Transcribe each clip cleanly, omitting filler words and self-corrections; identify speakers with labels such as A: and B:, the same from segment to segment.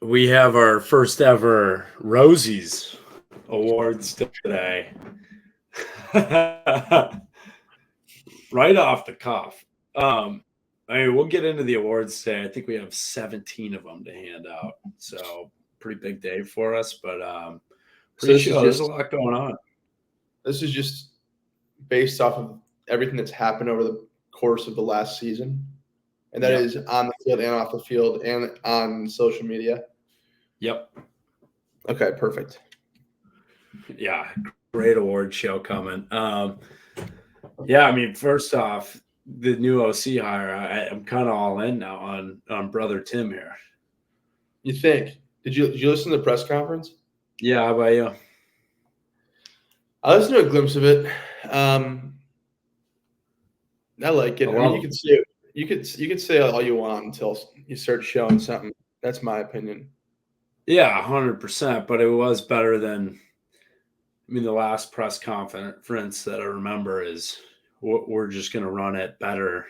A: We have our first ever Rosie's awards today. Right off the cuff. We'll get into the awards today. I think we have 17 of them to hand out. So pretty big day for us, but
B: So this is
A: there's a
B: just
A: lot going on.
B: this is just based off of everything that's happened over the course of the last season, and that
A: Yep.
B: is on the field and off the field and on social media.
A: Yep.
B: Okay, perfect.
A: Yeah, great award show coming. First off, the new OC hire, I'm kind of all in now on brother Tim here.
B: You think? Did you listen to the press conference?
A: Yeah, how about you?
B: I listened to a glimpse of it. I like it. I mean, you could say all you want until you start showing something. That's my opinion.
A: Yeah, 100%. But it was better than, the last press conference that I remember is we're just going to run it better,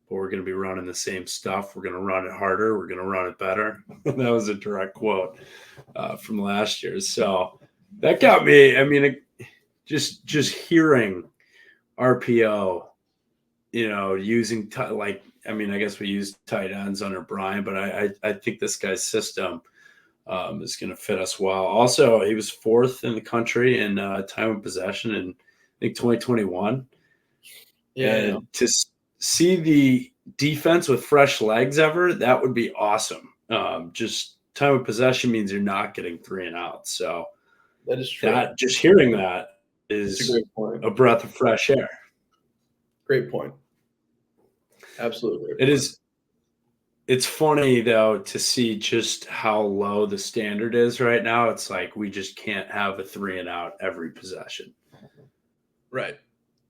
A: but we're going to be running the same stuff. We're going to run it harder. We're going to run it better. That was a direct quote from last year. So that got me. Just hearing RPO, using I guess we used tight ends under Brian, but I think this guy's system is going to fit us well. Also, he was fourth in the country in time of possession in, I think, 2021.
B: Yeah,
A: and to see the defense with fresh legs ever, that would be awesome. Just time of possession means you're not getting 3 and out. So
B: that is true.
A: just hearing that
B: That's a
A: is
B: great point.
A: a breath of fresh air.
B: Great point. Absolutely.
A: It is. It's funny, though, to see just how low the standard is right now. It's like we just can't have a 3 and out every possession.
B: Right.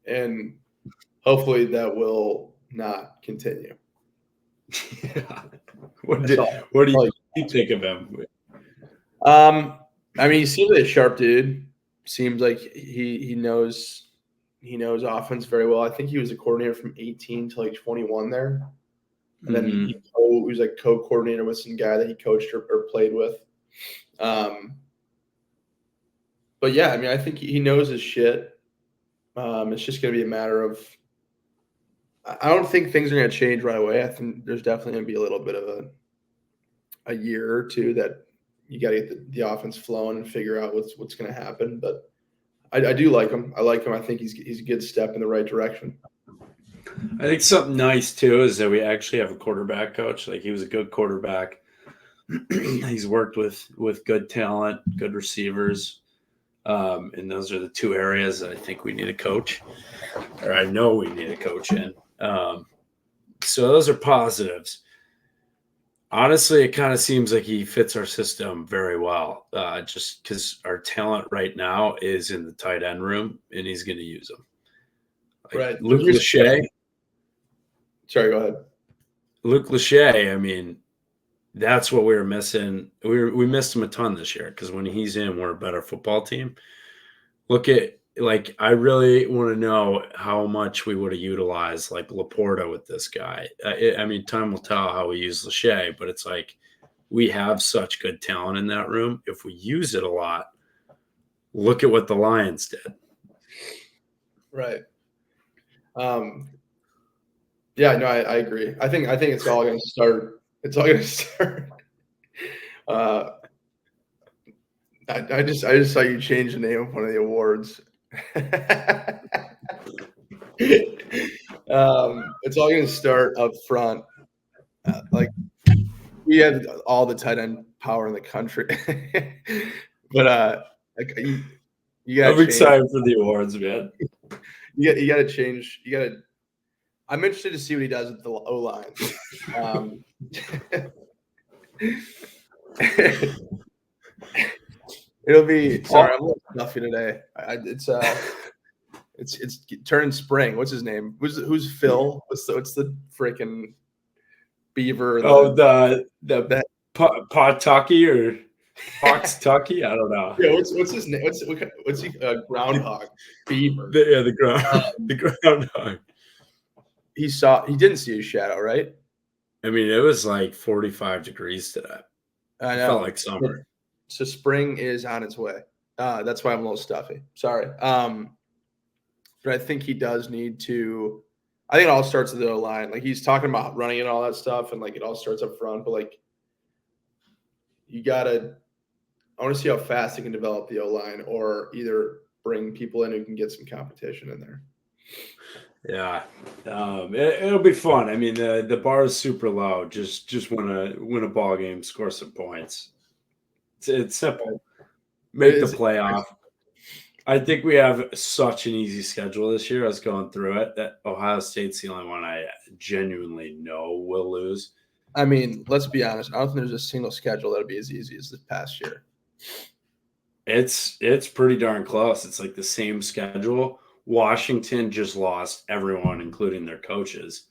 B: And hopefully that will not continue.
A: Yeah. What do you think of him?
B: He seems like a sharp dude. Seems like he knows offense very well. I think he was a coordinator from 18 to like 21 there. And then he was like co-coordinator with some guy that he coached or played with. But yeah, I think he knows his shit. It's just going to be a matter of – I don't think things are going to change right away. I think there's definitely going to be a little bit of a year or two that you got to get the offense flowing and figure out what's going to happen. But I do like him. I like him. I think he's a good step in the right direction.
A: I think something nice, too, is that we actually have a quarterback coach. Like, he was a good quarterback. He's worked with good talent, good receivers. And those are the 2 areas that I think we need a coach, or I know we need a coach in. So those are positives. Honestly, it kind of seems like he fits our system very well, just because our talent right now is in the tight end room, and he's going to use them.
B: Right.
A: Luke Lachey.
B: Sorry, go ahead.
A: Luke Lachey, that's what we were missing. We missed him a ton this year because when he's in, we're a better football team. I really want to know how much we would have utilized like Laporta with this guy. Time will tell how we use Lachey, but it's like we have such good talent in that room. If we use it a lot, look at what the Lions did.
B: Right. Yeah, no, I agree. I think it's all going to start. It's all going to start. I just saw you change the name of one of the awards. It's all going to start up front. We have all the tight end power in the country, but you got.
A: I'm excited for the awards, man.
B: You got to change. I'm interested to see what he does with the O-line. It'll be. Sorry, I'm a little stuffy today. It's turning spring. What's his name? Who's Phil? What's the freaking beaver?
A: The Pawtucky or Fox-Tucky? I don't know.
B: Yeah, what's his name? What's he? Groundhog. Beaver.
A: The groundhog.
B: He didn't see his shadow, right?
A: It was like 45 degrees today.
B: I
A: It felt
B: know.
A: like summer.
B: So spring is on its way. That's why I'm a little stuffy. Sorry. But I think he does need to. I think it all starts with the line. Like he's talking about running and all that stuff, and like it all starts up front. But like you gotta. I want to see how fast he can develop the O line, or either bring people in who can get some competition in there.
A: Yeah, it'll be fun. I mean, the bar is super low. Just win a ball game, score some points. It's simple. Make the playoff. I think we have such an easy schedule this year. I was going through it that Ohio State's the only one I genuinely know will lose.
B: I mean, let's be honest. I don't think there's a single schedule that'll be as easy as this past year.
A: It's pretty darn close. It's like the same schedule. Washington just lost everyone, including their coaches.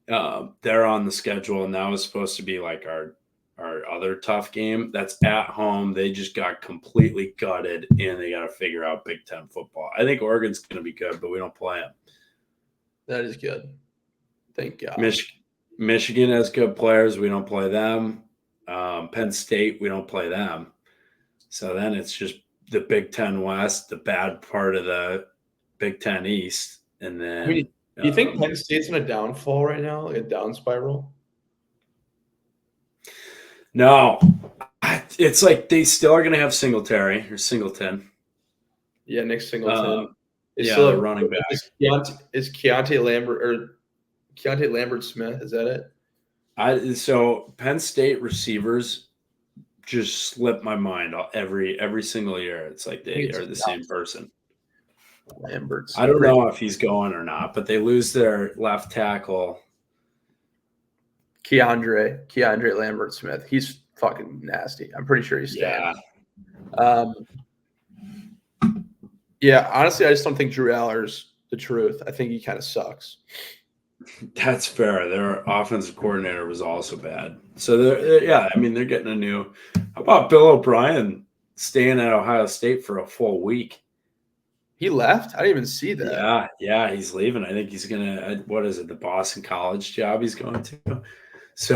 A: They're on the schedule, and that was supposed to be like our other tough game. That's at home. They just got completely gutted, and they got to figure out Big Ten football. I think Oregon's going to be good, but we don't play them.
B: That is good. Thank God.
A: Michigan has good players. We don't play them. Penn State, we don't play them. So then it's just the Big Ten West, the bad part of the Big Ten East, and then.
B: I mean, do you think Penn State's in a downfall right now, like a down spiral?
A: No, it's like they still are going to have Singletary or Singleton.
B: Yeah, Nick Singleton.
A: Yeah, still running back.
B: Is Keontae Lambert Smith? Is that it?
A: So Penn State receivers just slip my mind every single year. It's like they are the same person.
B: Lambert.
A: I don't know if he's going or not, but they lose their left tackle.
B: Keandre Lambert Smith. He's fucking nasty. I'm pretty sure he's staying.
A: Yeah.
B: Yeah, honestly, I just don't think Drew Aller's the truth. I think he kind of sucks.
A: That's fair. Their offensive coordinator was also bad. So they're getting a new. How about Bill O'Brien staying at Ohio State for a full week?
B: He left? I didn't even see that.
A: Yeah, he's leaving. I think he's gonna. What is it? The Boston College job he's going to. So,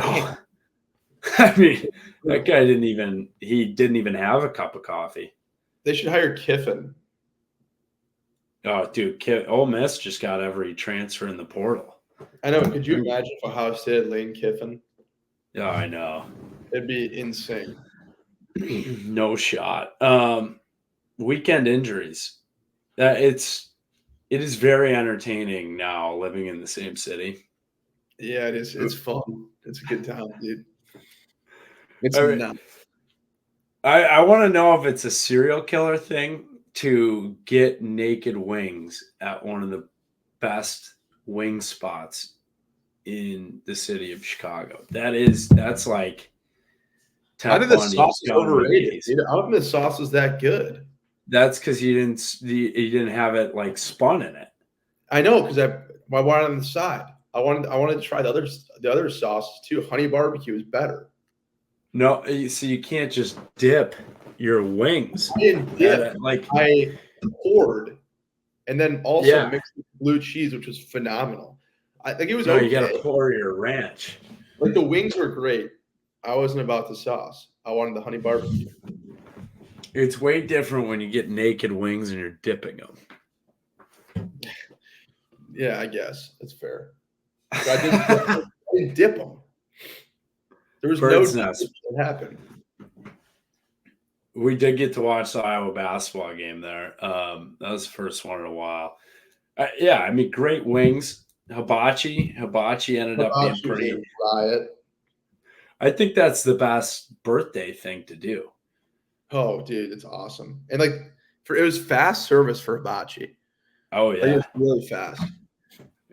A: I mean, that guy didn't even have a cup of coffee.
B: They should hire Kiffin.
A: Oh, dude, Ole Miss just got every transfer in the portal.
B: I know. Could you imagine if Ohio State had Lane Kiffin?
A: Yeah, I know.
B: It'd be insane.
A: No shot. Weekend injuries. It is very entertaining now living in the same city.
B: Yeah, it is. It's fun. It's a good time, dude. It's
A: right.
B: nuts.
A: I want to know if it's a serial killer thing to get naked wings at one of the best wing spots in the city of Chicago. That's like.
B: I think the sauce is overrated, dude. I don't think the sauce was that good.
A: That's because you didn't have it like spun in it.
B: I know, because I wanted it on the side. I wanted to try the other sauces too. Honey barbecue is better.
A: No, so you can't just dip your wings.
B: I didn't dip. I poured, and then also mixed with blue cheese, which was phenomenal. I think it was okay.
A: You gotta pour your ranch.
B: Like the wings were great. I wasn't about the sauce. I wanted the honey barbecue.
A: It's way different when you get naked wings and you're dipping them.
B: Yeah, I guess that's fair. But I didn't dip them. There was no dip that happened.
A: We did get to watch the Iowa basketball game there. That was the first one in a while. I mean, great wings. Hibachi ended up being pretty
B: riot.
A: I think that's the best birthday thing to do.
B: Oh, dude, it's awesome. And it was fast service for hibachi.
A: Oh yeah,
B: it was really fast.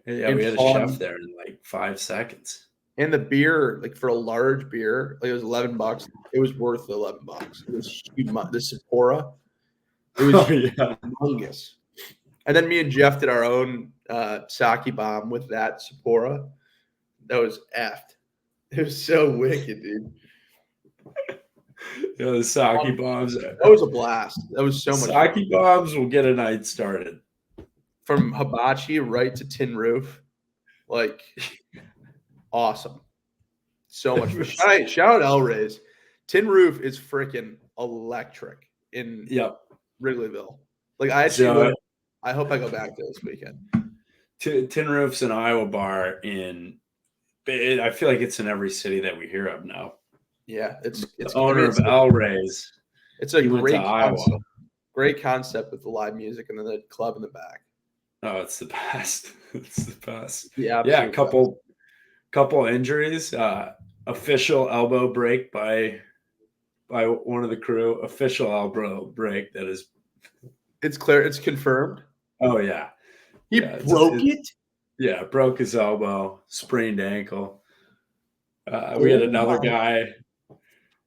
A: Yeah, and we had a chef there in like 5 seconds.
B: And the beer, like for a large beer, it was $11. It was worth the $11. It was huge. The Sapporo. It was humongous. And then me and Jeff did our own sake bomb with that Sapporo. That was effed. It was so wicked, dude.
A: Yeah, the sake bombs.
B: That was a blast. That was so much
A: fun. Sake bombs will get a night started.
B: From hibachi right to tin roof. Like, awesome. So much fun. Shout out Elrays. Tin Roof is freaking electric in
A: Yep.
B: Wrigleyville. Like I
A: So
B: hope I go back there this weekend.
A: Tin Roof's an Iowa bar I feel like it's in every city that we hear of now.
B: Yeah, it's
A: The owner of Elrays.
B: It's a
A: He went to
B: great
A: Iowa.
B: concept. Great concept with the live music and then the club in the back.
A: Oh, it's the best. It's the best.
B: Yeah,
A: Yeah, couple injuries. Official elbow break by one of the crew. Official elbow break that is.
B: It's clear. It's confirmed.
A: Oh yeah,
B: He broke it.
A: Yeah, broke his elbow, sprained ankle. We had another guy,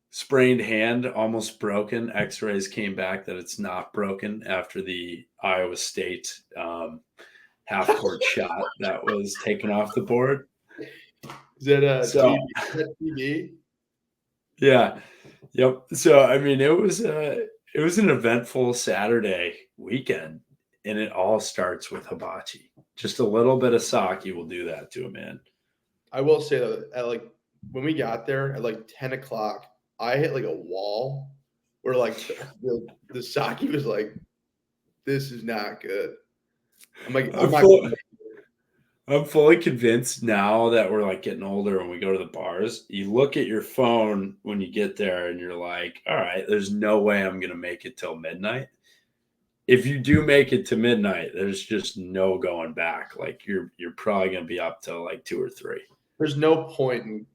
A: sprained hand, almost broken. X-rays came back that it's not broken after the Iowa State half-court shot that was taken off the board.
B: Is that TV?
A: Yeah. Yep. So I mean, it was an eventful Saturday weekend, and it all starts with hibachi. Just a little bit of sake will do that to a man.
B: I will say that at when we got there at 10 o'clock, I hit a wall where the sake was this is not good. I'm like,
A: I'm fully convinced now that we're getting older when we go to the bars. You look at your phone when you get there and you're like, all right, there's no way I'm going to make it till midnight. If you do make it to midnight, there's just no going back. You're probably going to be up till 2 or 3.
B: There's no point in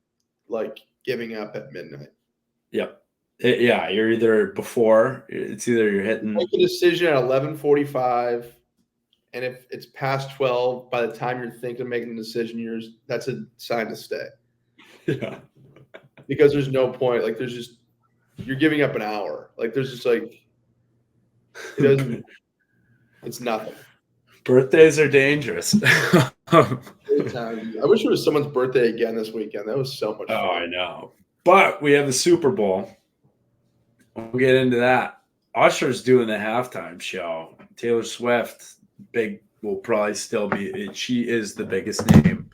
B: giving up at midnight.
A: Yep. You're either before, it's either you're hitting.
B: Make a decision at 11:45. And if it's past 12, by the time you're thinking of making a decision, that's a sign to stay.
A: Yeah.
B: Because there's no point. You're giving up an hour. It's nothing.
A: Birthdays are dangerous.
B: I wish it was someone's birthday again this weekend. That was so much fun.
A: Oh, I know. But we have the Super Bowl. We'll get into that. Usher's doing the halftime show. Taylor Swift. Will probably still be. She is the biggest name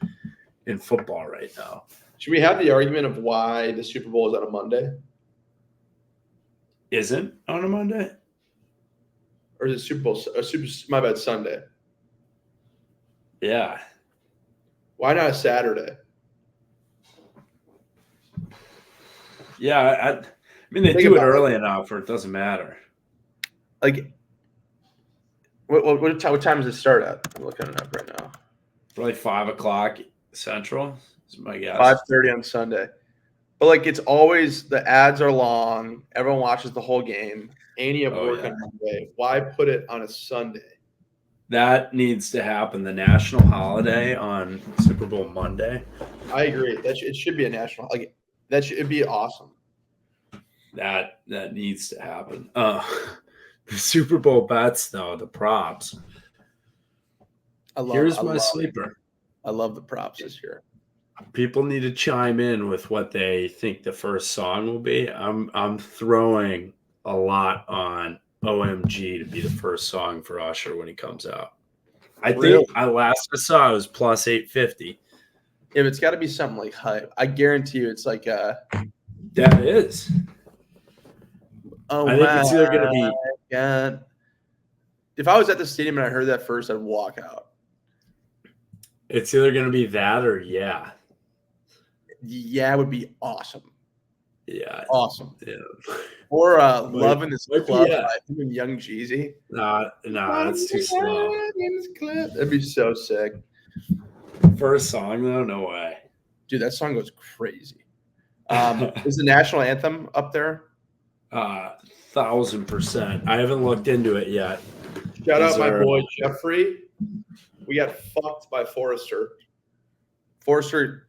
A: in football right now.
B: Should we have the argument of why the Super Bowl is on a Monday?
A: Isn't on a Monday?
B: Or is it Super Bowl? My bad, Sunday.
A: Yeah.
B: Why not a Saturday?
A: Yeah, I mean they do it early enough, or it doesn't matter.
B: What time does it start at? I'm looking it up right now.
A: Probably 5 o'clock Central is my guess.
B: 5:30 on Sunday. But it's always the ads are long. Everyone watches the whole game. And you have work on Monday. Why put it on a Sunday?
A: That needs to happen. The national holiday on Super Bowl Monday.
B: I agree. It should be a national. It'd be awesome.
A: That needs to happen. The Super Bowl bets, though, the props. Here's my sleeper.
B: I love the props this year.
A: People need to chime in with what they think the first song will be. I'm throwing a lot on OMG to be the first song for Usher when he comes out. I think last I saw it was plus 850.
B: Yeah, it's got to be something like hype. I guarantee you, it's
A: that is.
B: Oh, I think it's either going to be. God. If I was at the stadium and I heard that first, I'd walk out.
A: It's either going to be that or yeah.
B: Yeah, it would be awesome.
A: Yeah.
B: Awesome.
A: Yeah.
B: Or Love in This Club by Young Jeezy.
A: Nah, that's too slow.
B: That'd be so sick.
A: First song, though? No way.
B: Dude, that song goes crazy. Is the national anthem up there?
A: 1,000%. I haven't looked into it yet.
B: Shout out my boy Jeffrey. We got fucked by Forrester. Forrester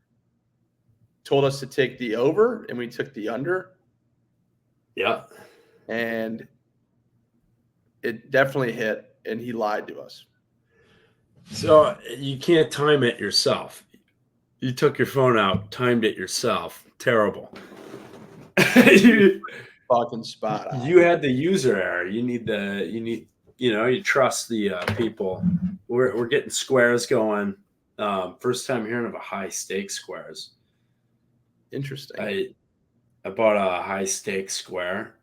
B: told us to take the over, and we took the under.
A: Yeah.
B: And it definitely hit, and he lied to us.
A: So you can't time it yourself. You took your phone out, timed it yourself. Terrible.
B: Fucking spot on.
A: You had the user error. You trust the people. We're getting squares going. First time hearing of a high stake squares.
B: Interesting.
A: I bought a high stakes square.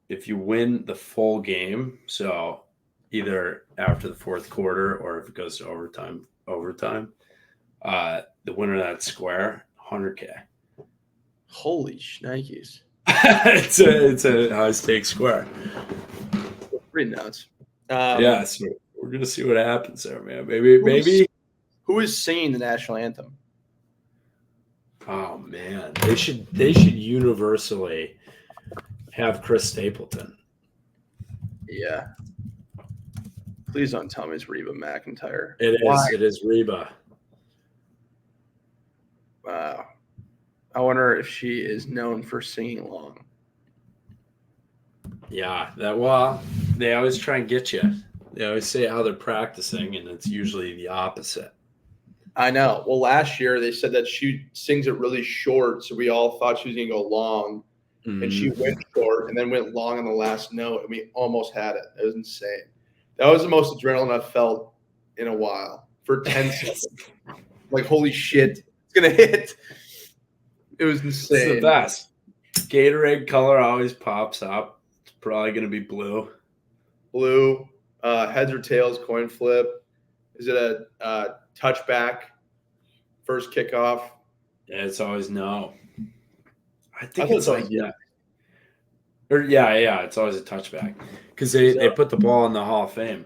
A: If you win the full game, so either after the fourth quarter or if it goes to overtime, the winner of that square, 100K.
B: Holy shnikes.
A: It's a high stakes square.
B: Pretty nuts.
A: Yeah, so we're gonna see what happens there, man. Maybe.
B: Who is singing the national anthem?
A: Oh man, they should universally have Chris Stapleton.
B: Yeah. Please don't tell me it's Reba McEntire.
A: It is Reba.
B: Wow. I wonder if she is known for singing along.
A: Yeah, they always try and get you. They always say how they're practicing, and it's usually the opposite.
B: I know. Well, last year they said that she sings it really short, so we all thought she was going to go long, and she went short and then went long on the last note, and we almost had it. It was insane. That was the most adrenaline I've felt in a while for 10 seconds. Like, holy shit, it's going to hit. It was insane.
A: It's the best. Gatorade color always pops up. It's probably going to be blue.
B: Blue, heads or tails, coin flip. Is it a touchback, first kickoff?
A: Yeah, it's always no. I think
B: it's like
A: yeah. Or yeah, it's always a touchback because they put the ball in the Hall of Fame.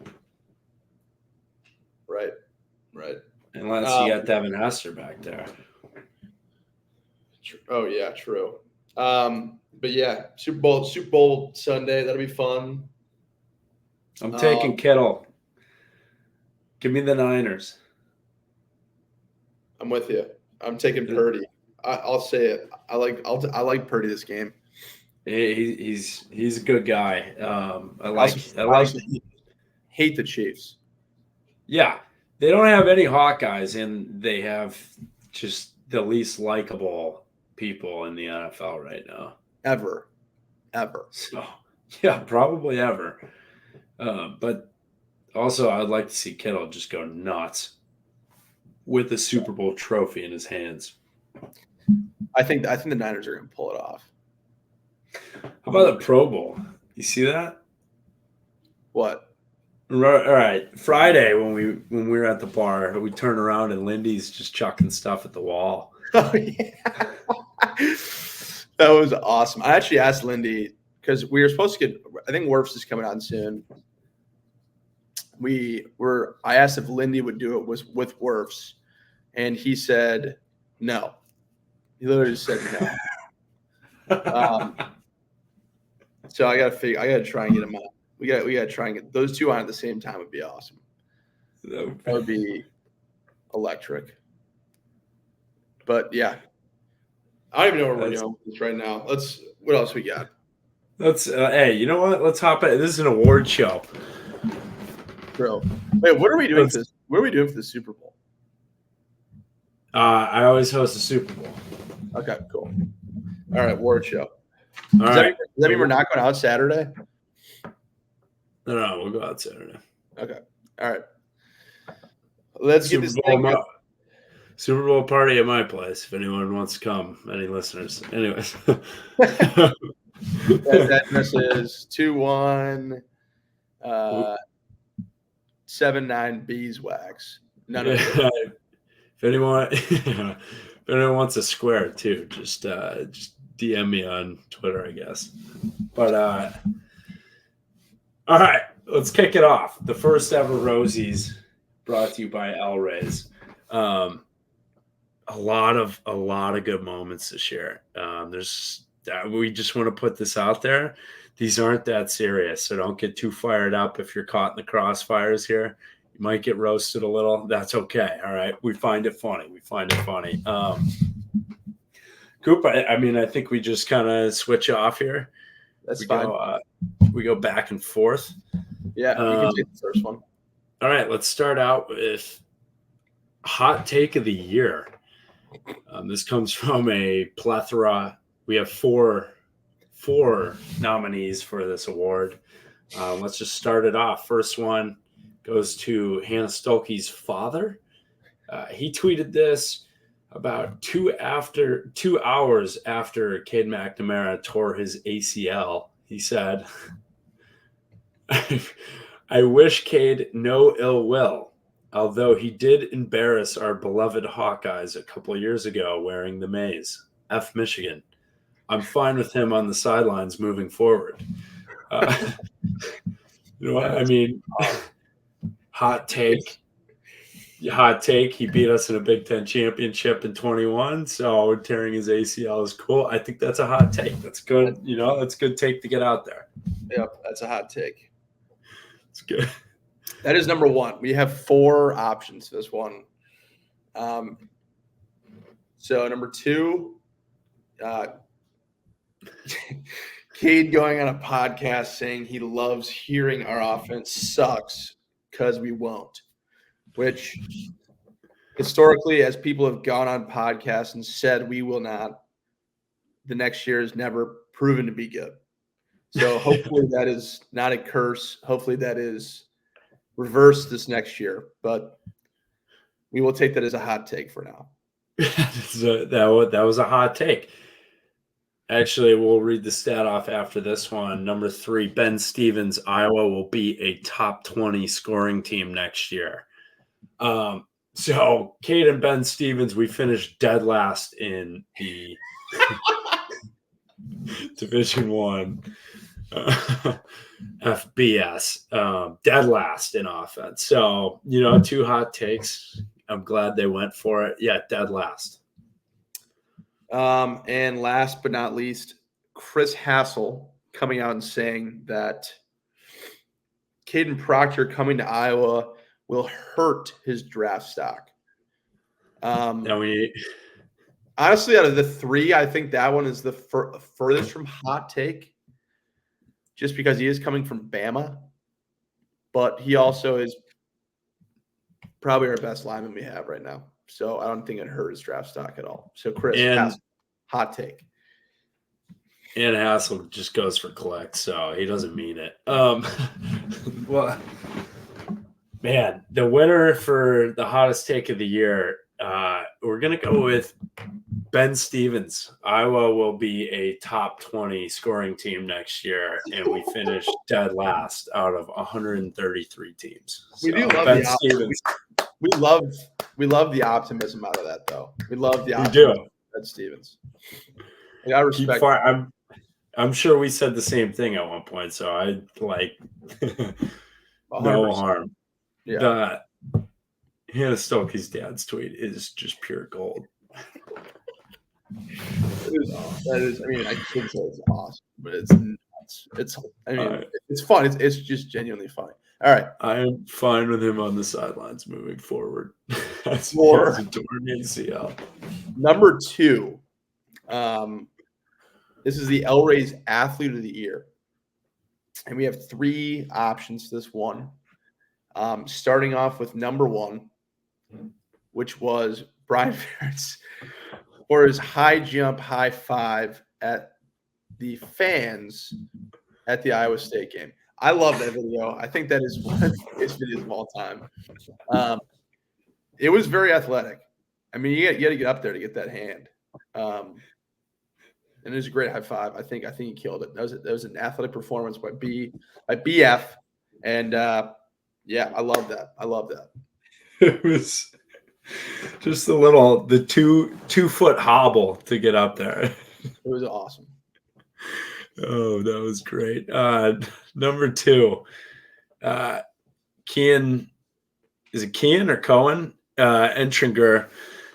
B: Right.
A: Unless you got Devin Hester back there.
B: Oh yeah, true. But yeah, Super Bowl Sunday, that'll be fun.
A: I'm taking Kittle. Give me the Niners.
B: I'm with you. I'm taking Purdy. I'll say it. I like Purdy this game.
A: He's a good guy.
B: I hate the Chiefs.
A: Yeah, they don't have any Hawkeyes, and they have just the least likable people in the NFL right now.
B: Ever.
A: So yeah, probably ever. But also, I'd like to see Kittle just go nuts with the Super Bowl trophy in his hands.
B: I think the Niners are going to pull it off.
A: How about the Pro Bowl? You see that?
B: What?
A: All right. Friday when we were at the bar, we turned around and Lindy's just chucking stuff at the wall.
B: Oh yeah, that was awesome. I actually asked Lindy because we were supposed to get. I think Werfs is coming on soon. I asked if Lindy would do it with Werfs, and he said no. He literally just said no. So I gotta try and get him on. We gotta try and get those two on at the same time. Would be awesome. That would be electric. But yeah, I don't even know where we're going with this right now. What else we got?
A: Hey, you know what? Let's hop in. This is an award show.
B: Bro. Wait, what are we doing for this? What are we doing for the Super Bowl?
A: I always host a Super Bowl.
B: Okay, cool. All right, award show.
A: Does
B: that mean we're not going out Saturday?
A: No, we'll go out Saturday.
B: Okay. All right. Let's get this thing going.
A: Super Bowl party at my place if anyone wants to come. Any listeners? Anyways.
B: That address is 2179 Beeswax. None of it.
A: If anyone wants a square too, just DM me on Twitter, I guess. But all right, let's kick it off. The first ever Rosies brought to you by Elrays. A lot of good moments to share. We just want to put this out there. These aren't that serious, so don't get too fired up if you're caught in the crossfires here. You might get roasted a little. That's okay. All right. We find it funny. Coop, I think we just kind of switch off here.
B: That's fine.
A: We go back and forth.
B: Yeah, you can take the first one.
A: All right. Let's start out with hot take of the year. This comes from a plethora. We have four nominees for this award. Let's just start it off. First one goes to Hannah Stolke's father. He tweeted this. About 2 hours after Cade McNamara tore his ACL, he said, I wish Cade no ill will, although he did embarrass our beloved Hawkeyes a couple of years ago wearing the maize. F Michigan. I'm fine with him on the sidelines moving forward. You know what? I mean, hot take. Hot take. He beat us in a Big Ten championship in 21. So tearing his ACL is cool. I think that's a hot take. That's good. You know, that's a good take to get out there.
B: Yep, that's a hot take.
A: It's good.
B: That is number one. We have 4 options for this one. So number 2, Cade going on a podcast saying he loves hearing our offense sucks because we won't. Which historically, as people have gone on podcasts and said we will not, the next year is never proven to be good. So hopefully that is not a curse. Hopefully that is reversed this next year. But we will take that as a hot take for now.
A: That was a hot take. Actually, we'll read the stat off after this one. Number 3, Ben Stevens, Iowa will be a top 20 scoring team next year. So Cade and Ben Stevens, we finished dead last in the Division One FBS, dead last in offense. So, 2 hot takes. I'm glad they went for it. Yeah, dead last.
B: And last but not least, Chris Hassel coming out and saying that Caden Proctor coming to Iowa will hurt his draft stock. Honestly, out of the 3, I think that one is the furthest from hot take, just because he is coming from Bama, but he also is probably our best lineman we have right now. So I don't think it hurt his draft stock at all. So Chris, Hassel, hot take.
A: And Hassel just goes for collect, so he doesn't mean it. Well, man, the winner for the hottest take of the year, we're going to go with Ben Stevens. Iowa will be a top 20 scoring team next year, and we finished dead last out of 133 teams.
B: We do love Ben Stevens. We love the optimism out of that, though. We love the optimism of Ben Stevens. I respect.
A: I'm sure we said the same thing at one point, so I like no harm.
B: Yeah.
A: Hannah Stokey's dad's tweet is just pure gold.
B: That is. I mean, I could say it's awesome, but it's nuts. It's fun. It's just genuinely funny. All right.
A: I am fine with him on the sidelines moving forward. That's
B: more
A: ACL.
B: Number 2. This is the Elrays Athlete of the Year. And we have 3 options to this one. Starting off with number 1, which was Brian Ferentz for his high jump high 5 at the fans at the Iowa State game. I love that video. I think that is one of the greatest videos of all time. It was very athletic. I mean, you got to get up there to get that hand. And it was a great high 5. I think he killed it. That was an athletic performance by BF. And yeah, I love that.
A: It was just the 2-foot hobble to get up there.
B: It was awesome.
A: Oh, that was great. Number 2, Kian, is it Kian or Cohen? Entringer,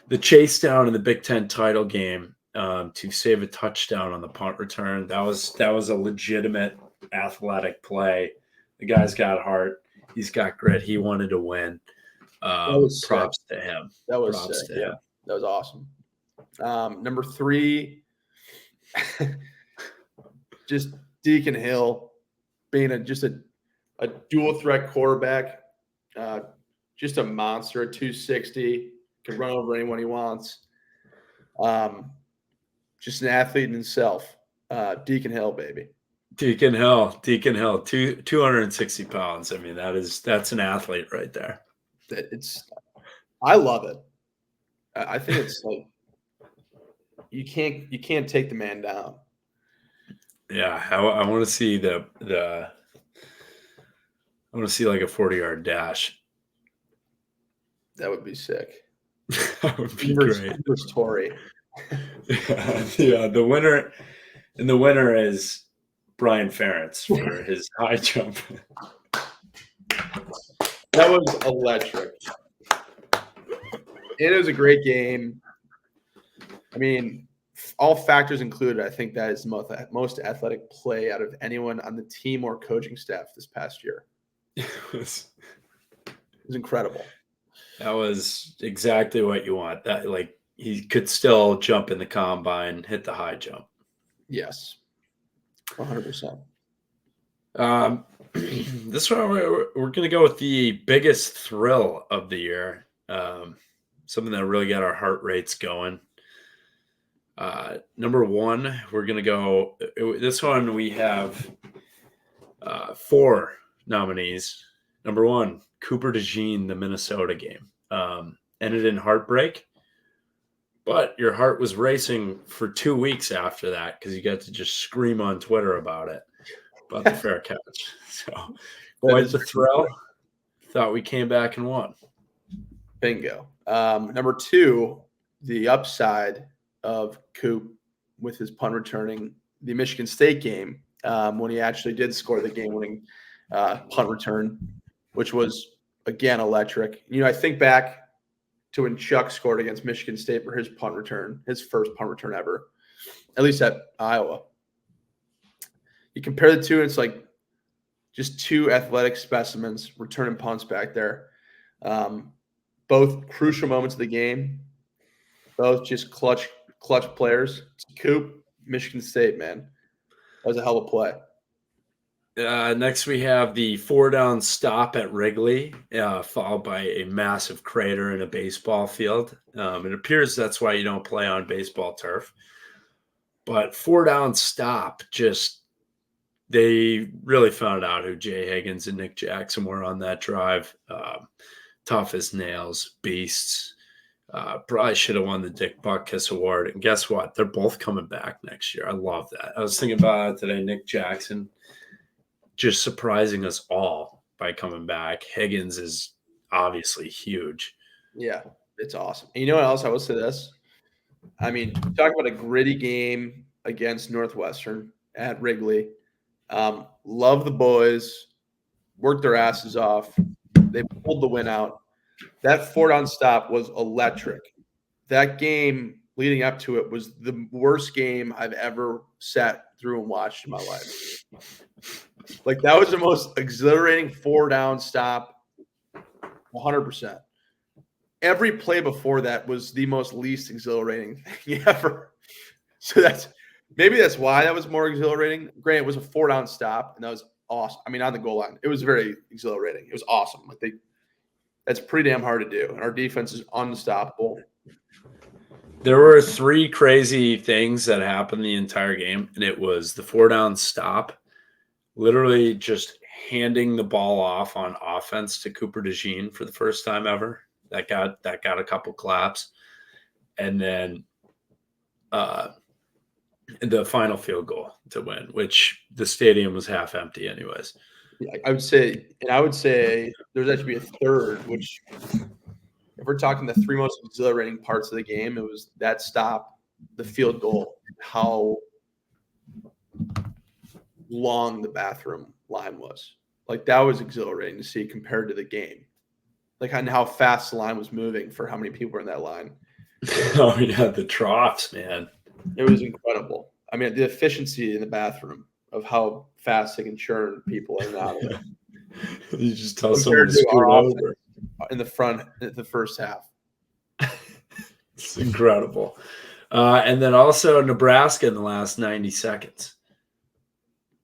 A: the chase down in the Big Ten title game to save a touchdown on the punt return. That was a legitimate athletic play. The guy's got heart. He's got grit. He wanted to win. Props to him.
B: That was sick. Yeah, that was awesome. Number 3, just Deacon Hill being a dual threat quarterback, just a monster at 260, can run over anyone he wants. Just an athlete in himself. Deacon Hill, baby.
A: Deacon Hill, 260 pounds. I mean, that's an athlete right there.
B: I love it. I think it's like you can't take the man down.
A: Yeah, I want to see I want to see like a 40-yard dash.
B: That would be sick.
A: That would be
B: Versus
A: great.
B: Tory.
A: Yeah, the winner is Brian Ferentz for his high jump.
B: That was electric. It was a great game. I mean, all factors included, I think that is the most athletic play out of anyone on the team or coaching staff this past year. It was incredible.
A: That was exactly what you want. That like he could still jump in the combine, hit the high jump.
B: Yes, 100%.
A: This one we're going to go with the biggest thrill of the year. Something that really got our heart rates going. Number one, we're going to go. This one we have 4 nominees. Number one, Cooper DeJean, the Minnesota game. Ended in heartbreak, but your heart was racing for 2 weeks after that because you got to just scream on Twitter about the fair catch. So quite the thrill. Thought we came back and won.
B: Bingo. Number 2, the upside of Coop with his punt returning the Michigan State game when he actually did score the game-winning punt return, which was, again, electric. You know, I think back to when Chuck scored against Michigan State for his punt return, his first punt return ever, at least at Iowa. You compare the two, and it's like just 2 athletic specimens returning punts back there. Both crucial moments of the game, both just clutch players. Coop, Michigan State, man. That was a hell of a play.
A: Next, we have the 4-down stop at Wrigley, followed by a massive crater in a baseball field. It appears that's why you don't play on baseball turf. But 4-down stop, they really found out who Jay Higgins and Nick Jackson were on that drive. Tough as nails, beasts. Probably should have won the Dick Butkus Award. And guess what? They're both coming back next year. I love that. I was thinking about it today. Nick Jackson just surprising us all by coming back. Higgins is obviously huge.
B: Yeah, it's awesome. And you know what else? I will say this. I mean, talk about a gritty game against Northwestern at Wrigley. Love the boys. Worked their asses off. They pulled the win out. That 4-down stop was electric. That game leading up to it was the worst game I've ever sat through and watched in my life. Like, that was the most exhilarating 4-down stop, 100%. Every play before that was the most least exhilarating thing ever. So that's why that was more exhilarating. Granted, it was a 4-down stop, and that was awesome. I mean, on the goal line, it was very exhilarating. It was awesome. Like, that's pretty damn hard to do, and our defense is unstoppable.
A: There were 3 crazy things that happened the entire game, and it was the 4-down stop, literally just handing the ball off on offense to Cooper DeJean for the first time ever. That got a couple claps, and then the final field goal to win, which the stadium was half empty anyways.
B: I would say there's actually a third, which if we're talking the 3 most exhilarating parts of the game, it was that stop, the field goal, how long the bathroom line was. Like, that was exhilarating to see compared to the game. Like, and how fast the line was moving for how many people were in that line.
A: Oh, yeah, the troughs, man.
B: It was incredible. I mean, the efficiency in the bathroom of how fast they can churn people in and out of it.
A: You just tell someone to scoot over.
B: In the front, the first half.
A: It's incredible. And then also Nebraska in the last 90 seconds.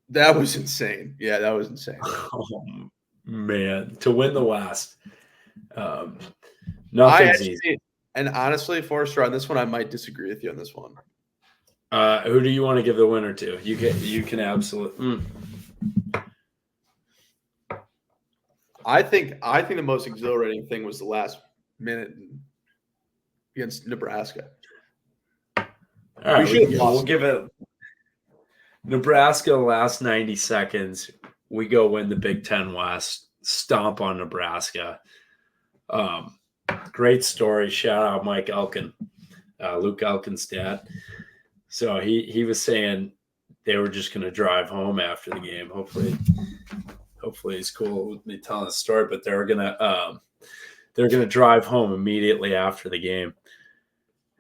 B: That was insane. Yeah, that was insane.
A: Oh, man. To win the West. Nothing's easy.
B: And honestly, Forrester, on this one, I might disagree with you on this one.
A: Who do you want to give the winner to? You can absolutely.
B: I think the most exhilarating thing was the last minute against Nebraska.
A: All right, we'll give it Nebraska the last 90 seconds. We go win the Big Ten West, stomp on Nebraska. Great story. Shout out Mike Elkin, Luke Elkin's dad. So he was saying they were just going to drive home after the game. Hopefully he's cool with me telling the story. But they're gonna drive home immediately after the game.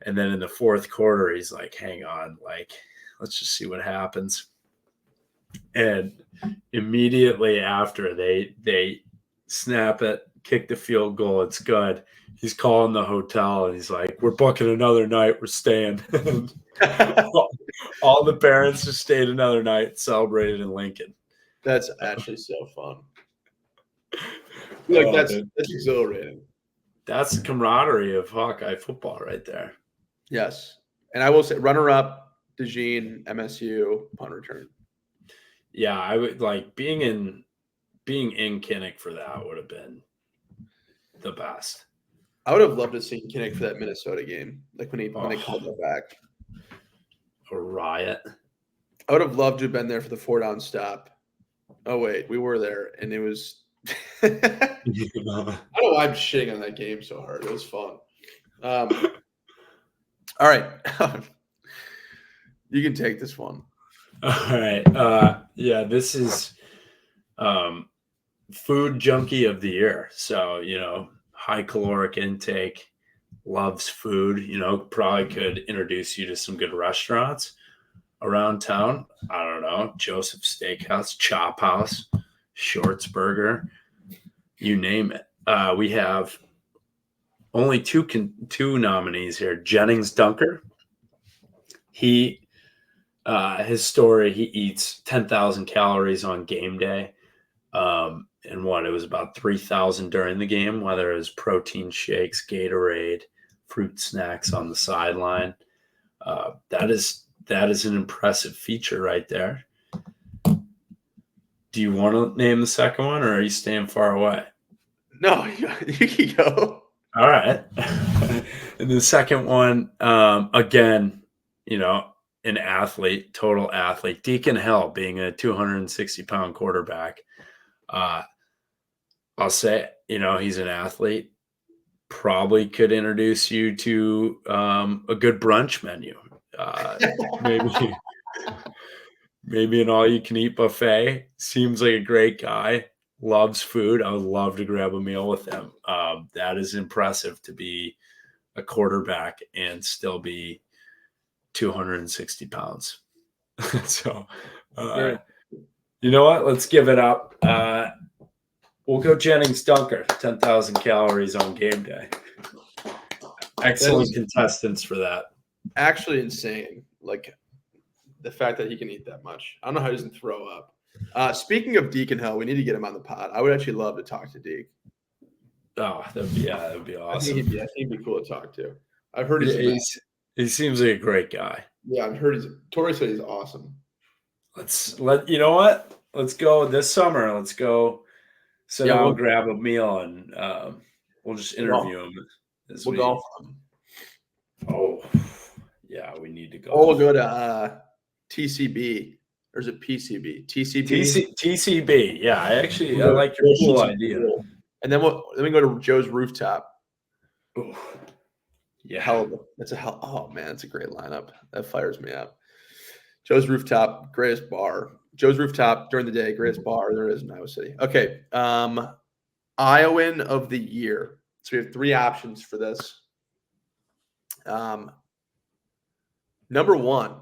A: And then in the fourth quarter, he's like, "Hang on, like, let's just see what happens." And immediately after, they snap it, kick the field goal. It's good. He's calling the hotel, and he's like, "We're booking another night. We're staying." All the parents just stayed another night, celebrated in Lincoln.
B: That's actually so fun. Like that's exhilarating.
A: That's the camaraderie of Hawkeye football right there.
B: Yes. And I will say runner-up, DeJean, MSU, punt return.
A: Yeah, I would like being in Kinnick for that would have been the best.
B: I would have loved to see Kinnick for that Minnesota game, like when they called it back.
A: A riot.
B: I would have loved to have been there for the 4-down stop. Oh wait, we were there, and it was. I don't know why I'm shitting on that game so hard. It was fun. All right, you can take this one.
A: All right. Yeah, this is food junkie of the year. So, high caloric intake, loves food, probably could introduce you to some good restaurants around town. I don't know, Joseph's Steakhouse, Chop House, Shorts Burger, you name it. We have only two nominees here. Jennings Dunker. His story, he eats 10,000 calories on game day. And it was about 3,000 during the game, whether it was protein shakes, Gatorade, fruit snacks on the sideline. That is an impressive feature right there. Do you want to name the second one, or are you staying far away?
B: No, you can go.
A: All right. And the second one, again, an athlete, total athlete, Deacon Hill being a 260-pound quarterback. I'll say, he's an athlete, probably could introduce you to a good brunch menu. Maybe an all-you-can-eat buffet. Seems like a great guy. Loves food. I would love to grab a meal with him. That is impressive to be a quarterback and still be 260 pounds. So, you know what? Let's give it up. We'll go Jennings Dunker, 10,000 calories on game day. Excellent contestants for that.
B: Actually insane. Like the fact that he can eat that much. I don't know how he doesn't throw up. Speaking of Deacon Hill, we need to get him on the pod. I would actually love to talk to Deke.
A: Oh, that'd be awesome.
B: I think he'd be cool to talk to. I've heard
A: he seems like a great guy.
B: Yeah, I've heard Tori said he's awesome.
A: You know what? Let's go this summer. Let's go sit down, we'll grab a meal, and we'll just interview him.
B: We'll golf him.
A: Oh, yeah, we need to go.
B: Or we'll go to TCB. Or is it PCB? TCB?
A: TCB. Yeah, I like your cool idea.
B: And then we go to Joe's Rooftop.
A: Ooh. Yeah.
B: Oh, man, that's a great lineup. That fires me up. Joe's Rooftop, greatest bar. Joe's Rooftop during the day, greatest bar there is in Iowa City. Okay. Iowan of the year. So we have 3 options for this. Number 1,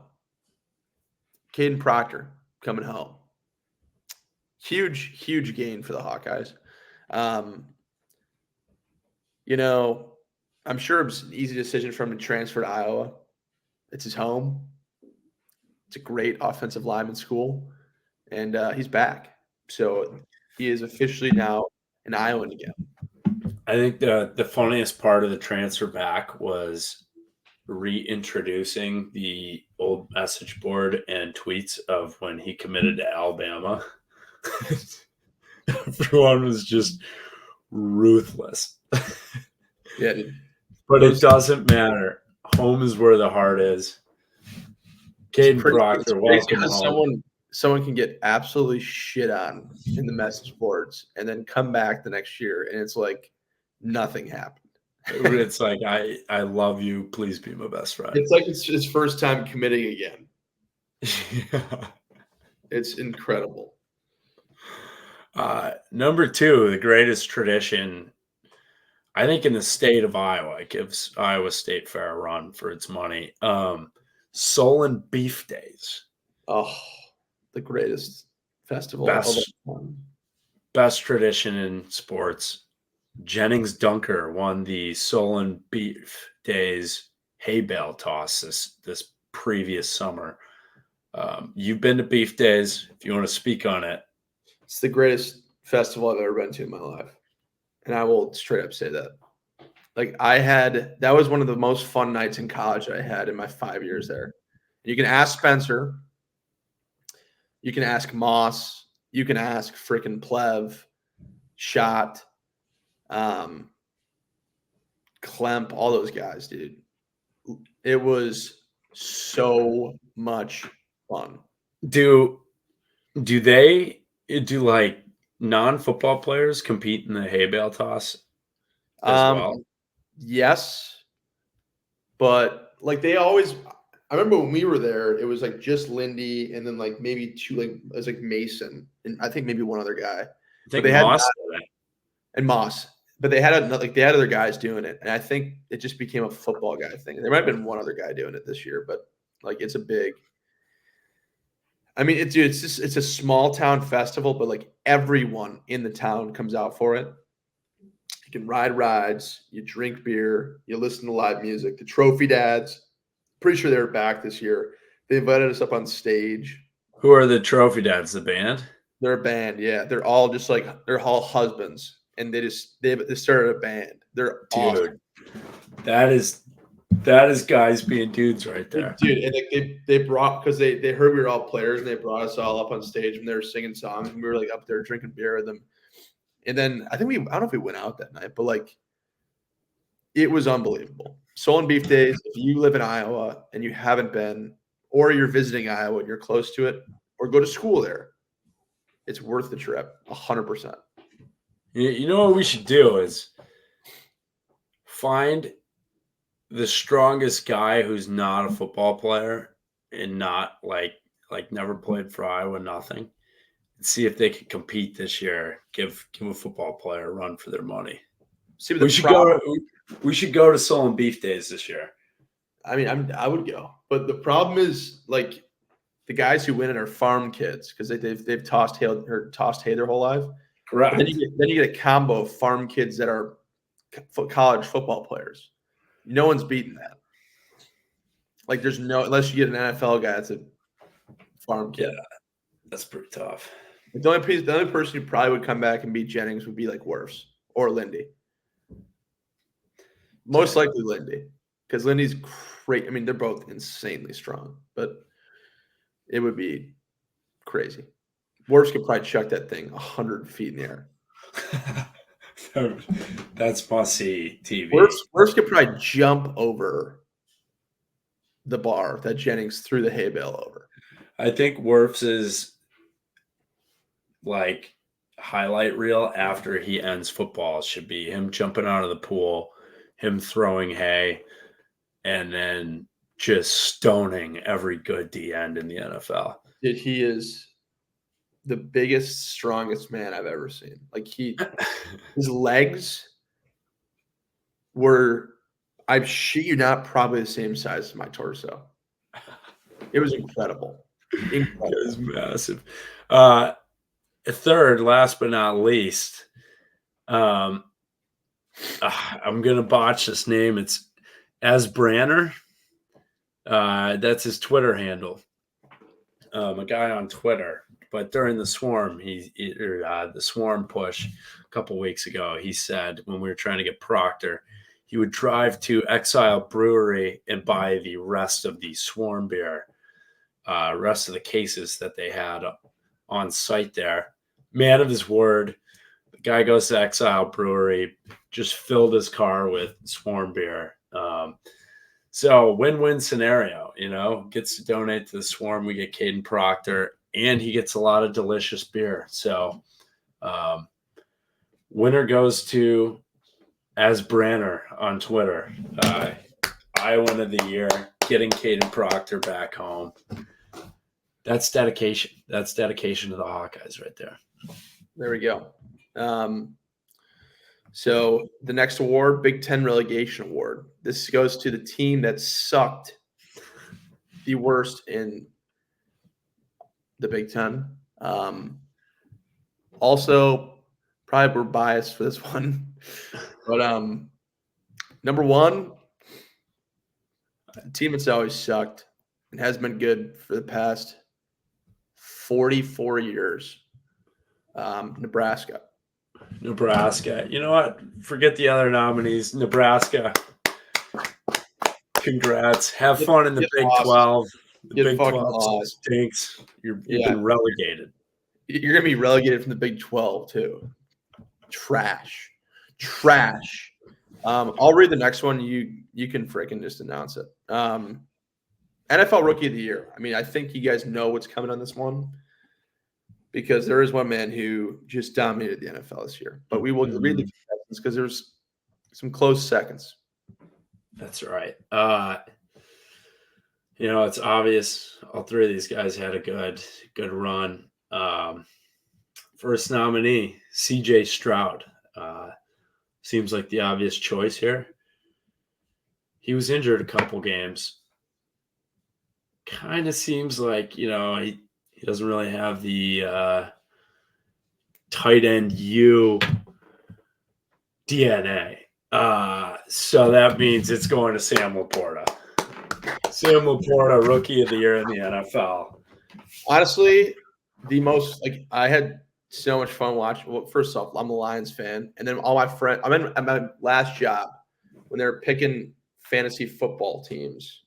B: Caden Proctor coming home. Huge gain for the Hawkeyes. I'm sure it was an easy decision for him to transfer to Iowa. It's his home. It's a great offensive lineman school, and he's back. So he is officially now an Iowan again.
A: I think the funniest part of the transfer back was reintroducing the old message board and tweets of when he committed to Alabama. Everyone was just ruthless.
B: Yeah, dude.
A: But it doesn't matter. Home is where the heart is. Caden Proctor, welcome home.
B: Someone can get absolutely shit on in the message boards and then come back the next year and it's like nothing happened.
A: It's like I love you. Please be my best friend.
B: It's like it's his first time committing again.
A: Yeah.
B: It's incredible.
A: Number 2, the greatest tradition, I think, in the state of Iowa. It gives Iowa State Fair a run for its money. Solon Beef Days.
B: Oh, the greatest festival of all time.
A: Best tradition in sports. Jennings Dunker won the Solon Beef Days hay bale toss this previous summer. You've been to Beef Days. If you want to speak on it.
B: It's the greatest festival I've ever been to in my life. And I will straight up say that. Like that was one of the most fun nights in college I had in my 5 years there. You can ask Spencer. You can ask Moss. You can ask freaking Plev, Shot, Klemp, all those guys, dude. It was so much fun.
A: Do they do like non-football players compete in the hay bale toss as well?
B: Yes, but like they always. I remember when we were there, it was like just Lindy, and then like maybe two, like it was like Mason, and I think maybe one other guy.
A: I think Moss
B: and Moss, but they had other guys doing it, and I think it just became a football guy thing. There might have been one other guy doing it this year, but like it's a big. I mean, it's a small town festival, but like everyone in the town comes out for it. You can ride rides, you drink beer, you listen to live music. The Trophy Dads, pretty sure they're back this year. They invited us up on stage.
A: Who are the Trophy Dads? The band?
B: They're a band, yeah. They're all just like they're all husbands, and they started a band. They're awesome.
A: That is guys being dudes right there,
B: dude. And like they brought because they heard we were all players, and they brought us all up on stage and they were singing songs, and we were like up there drinking beer with them. And then I don't know if we went out that night, but like it was unbelievable. Solon Beef Days. If you live in Iowa and you haven't been, or you're visiting Iowa and you're close to it, or go to school there, it's worth the trip. 100%.
A: You know what we should do is find the strongest guy who's not a football player and not like never played for Iowa, nothing. See if they can compete this year. Give a football player a run for their money. We should go to Solon Beef Days this year.
B: I mean, I would go, but the problem is like the guys who win it are farm kids because they've tossed hay their whole life.
A: Correct.
B: Then you get a combo of farm kids that are college football players. No one's beating that. Like there's no unless you get an NFL guy that's a farm kid.
A: Yeah, that's pretty tough.
B: The only person who probably would come back and beat Jennings would be like Wirfs or Lindy. Most likely Lindy, because Lindy's great. I mean, they're both insanely strong, but it would be crazy. Wirfs could probably chuck that thing 100 feet in the
A: air. That's must-see TV.
B: Wirfs could probably jump over the bar that Jennings threw the hay bale over.
A: I think Wirfs is like highlight reel after he ends football should be him jumping out of the pool, him throwing hay, and then just stoning every good D end in the NFL.
B: Dude, he is the biggest, strongest man I've ever seen. Like his legs were, I shit you not, probably the same size as my torso. It was incredible.
A: It was massive. Third, last but not least, I'm gonna botch this name. It's As Branner. That's his Twitter handle. A guy on Twitter. But during the swarm, the swarm push a couple weeks ago, he said when we were trying to get Proctor, he would drive to Exile Brewery and buy the rest of the swarm beer, rest of the cases that they had on site there. Man of his word. The guy goes to Exile Brewery, just filled his car with swarm beer So win-win scenario, gets to donate to the Swarm. We get Caden Proctor, and he gets a lot of delicious beer. So winner goes to as Branner on Twitter. Iowan of the year, getting Caden Proctor back home. That's dedication. That's dedication to the Hawkeyes right there.
B: There we go. So the next award, Big Ten Relegation Award. This goes to the team that sucked the worst in the Big Ten. Also, probably we're biased for this one. But number one, the team that's always sucked and has been good for the past 44 years, Nebraska.
A: Nebraska. You know what? Forget the other nominees. Nebraska. Congrats. Have fun in the Big 12. The Big 12 stinks. You've been relegated.
B: You're going to be relegated from the Big 12, too. Trash. I'll read the next one. You can freaking just announce it. NFL Rookie of the Year. I mean, I think you guys know what's coming on this one because there is one man who just dominated the NFL this year. But we will read the contestants because there's some close seconds.
A: That's right. It's obvious all three of these guys had a good run. First nominee, CJ Stroud. Seems like the obvious choice here. He was injured a couple games. Kind of seems like, he doesn't really have the tight end U DNA. So that means it's going to Sam Laporta. Sam Laporta, Rookie of the Year in the NFL.
B: Honestly, I had so much fun watching. Well, first off, I'm a Lions fan, and then all my friends. I'm in at my last job when they were picking fantasy football teams.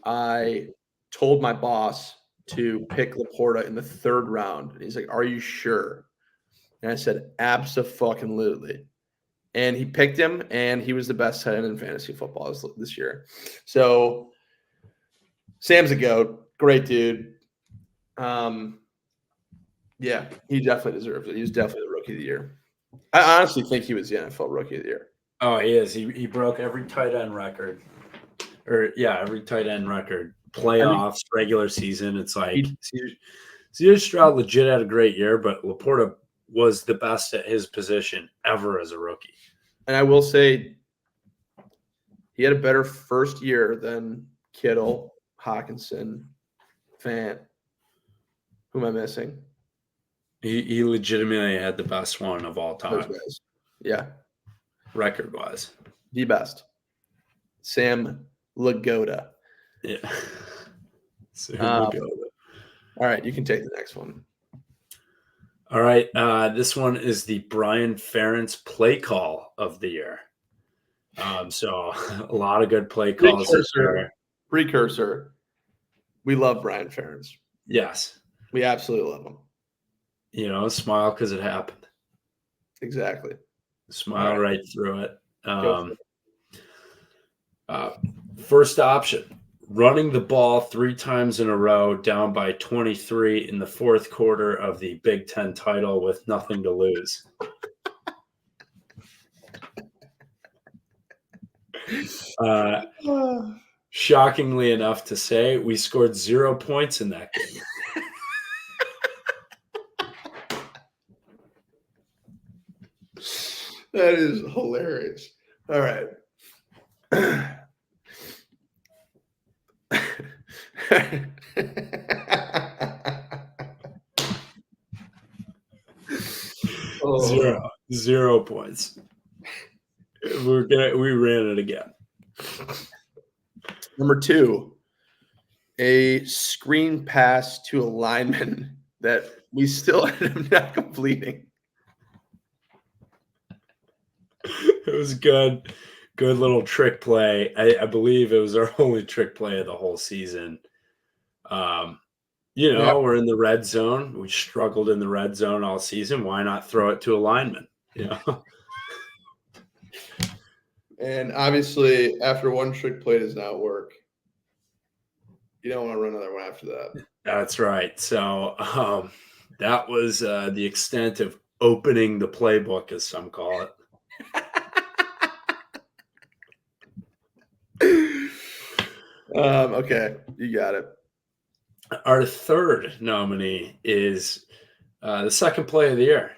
B: I told my boss to pick Laporta in the third round, and he's like, "Are you sure?" And I said, "Abso-fucking-lutely." And he picked him, and he was the best tight end in fantasy football this year. So Sam's a GOAT. Great dude. Yeah, he definitely deserves it. He was definitely the Rookie of the Year. I honestly think he was the NFL Rookie of the Year.
A: Oh, he is. He broke every tight end record. Every tight end record. Playoffs, regular season. It's like CJ Stroud legit had a great year, but Laporta was the best at his position ever as a rookie.
B: And I will say he had a better first year than Kittle, Hawkinson, Fant. Who am I missing?
A: He legitimately had the best one of all time.
B: Yeah.
A: Record-wise.
B: The best. Sam Lagoda.
A: Yeah. Sam Lagoda.
B: All right, you can take the next one.
A: All right, this one is the Brian Ferentz play call of the year. So a lot of good play calls.
B: Precursor. We love Brian Ferentz.
A: Yes.
B: We absolutely love him.
A: Smile because it happened.
B: Exactly.
A: Smile right through it. First option, running the ball 3 times in a row down by 23 in the fourth quarter of the Big Ten title with nothing to lose. Shockingly enough to say, we scored 0 points in that game.
B: That is hilarious. All right.
A: Zero points. We ran it again.
B: Number 2, a screen pass to a lineman that we still ended up not completing.
A: It was good little trick play. I believe it was our only trick play of the whole season. We're in the red zone. We struggled in the red zone all season. Why not throw it to a lineman?
B: And obviously, after one trick play does not work, you don't want to run another one after that.
A: That's right. So that was the extent of opening the playbook, as some call it.
B: Okay, you got it.
A: Our third nominee is the second play of the year.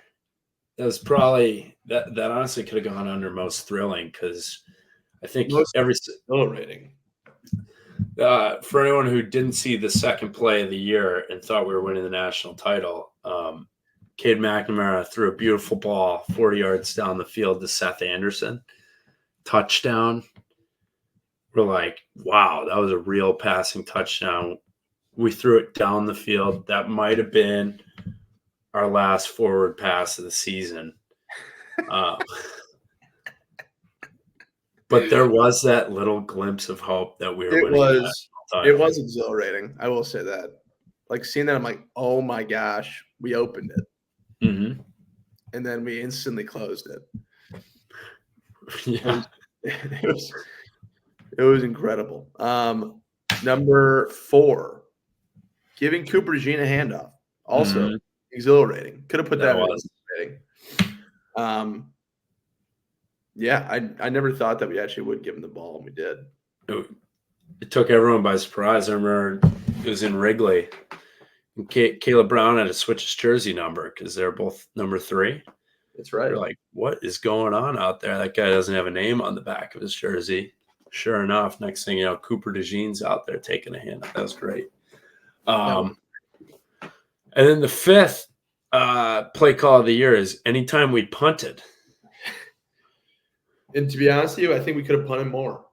A: That was probably that honestly could have gone under most thrilling because I think
B: Most
A: every
B: exhilarating.
A: for anyone who didn't see the second play of the year and thought we were winning the national title, Cade McNamara threw a beautiful ball 40 yards down the field to Seth Anderson. Touchdown. We're like, wow, that was a real passing touchdown. We threw it down the field. That might have been our last forward pass of the season. But there was that little glimpse of hope that we were winning the national title.
B: It was exhilarating. I will say that. Like seeing that, I'm like, oh my gosh, we opened it.
A: Mm-hmm.
B: And then we instantly closed it.
A: Yeah.
B: It was incredible. Number 4, giving Cooper DeJean a handoff. Also exhilarating. Could have put that in exhilarating. Yeah, I never thought that we actually would give him the ball, and we did.
A: It took everyone by surprise. I remember it was in Wrigley. And Caleb Brown had to switch his jersey number because they're both number 3.
B: That's right.
A: They're like, what is going on out there? That guy doesn't have a name on the back of his jersey. Sure enough, next thing you know, Cooper DeJean's out there taking a handoff. That was great. And then the 5th play call of the year is anytime we punted.
B: And to be honest with you, I think we could have punted more.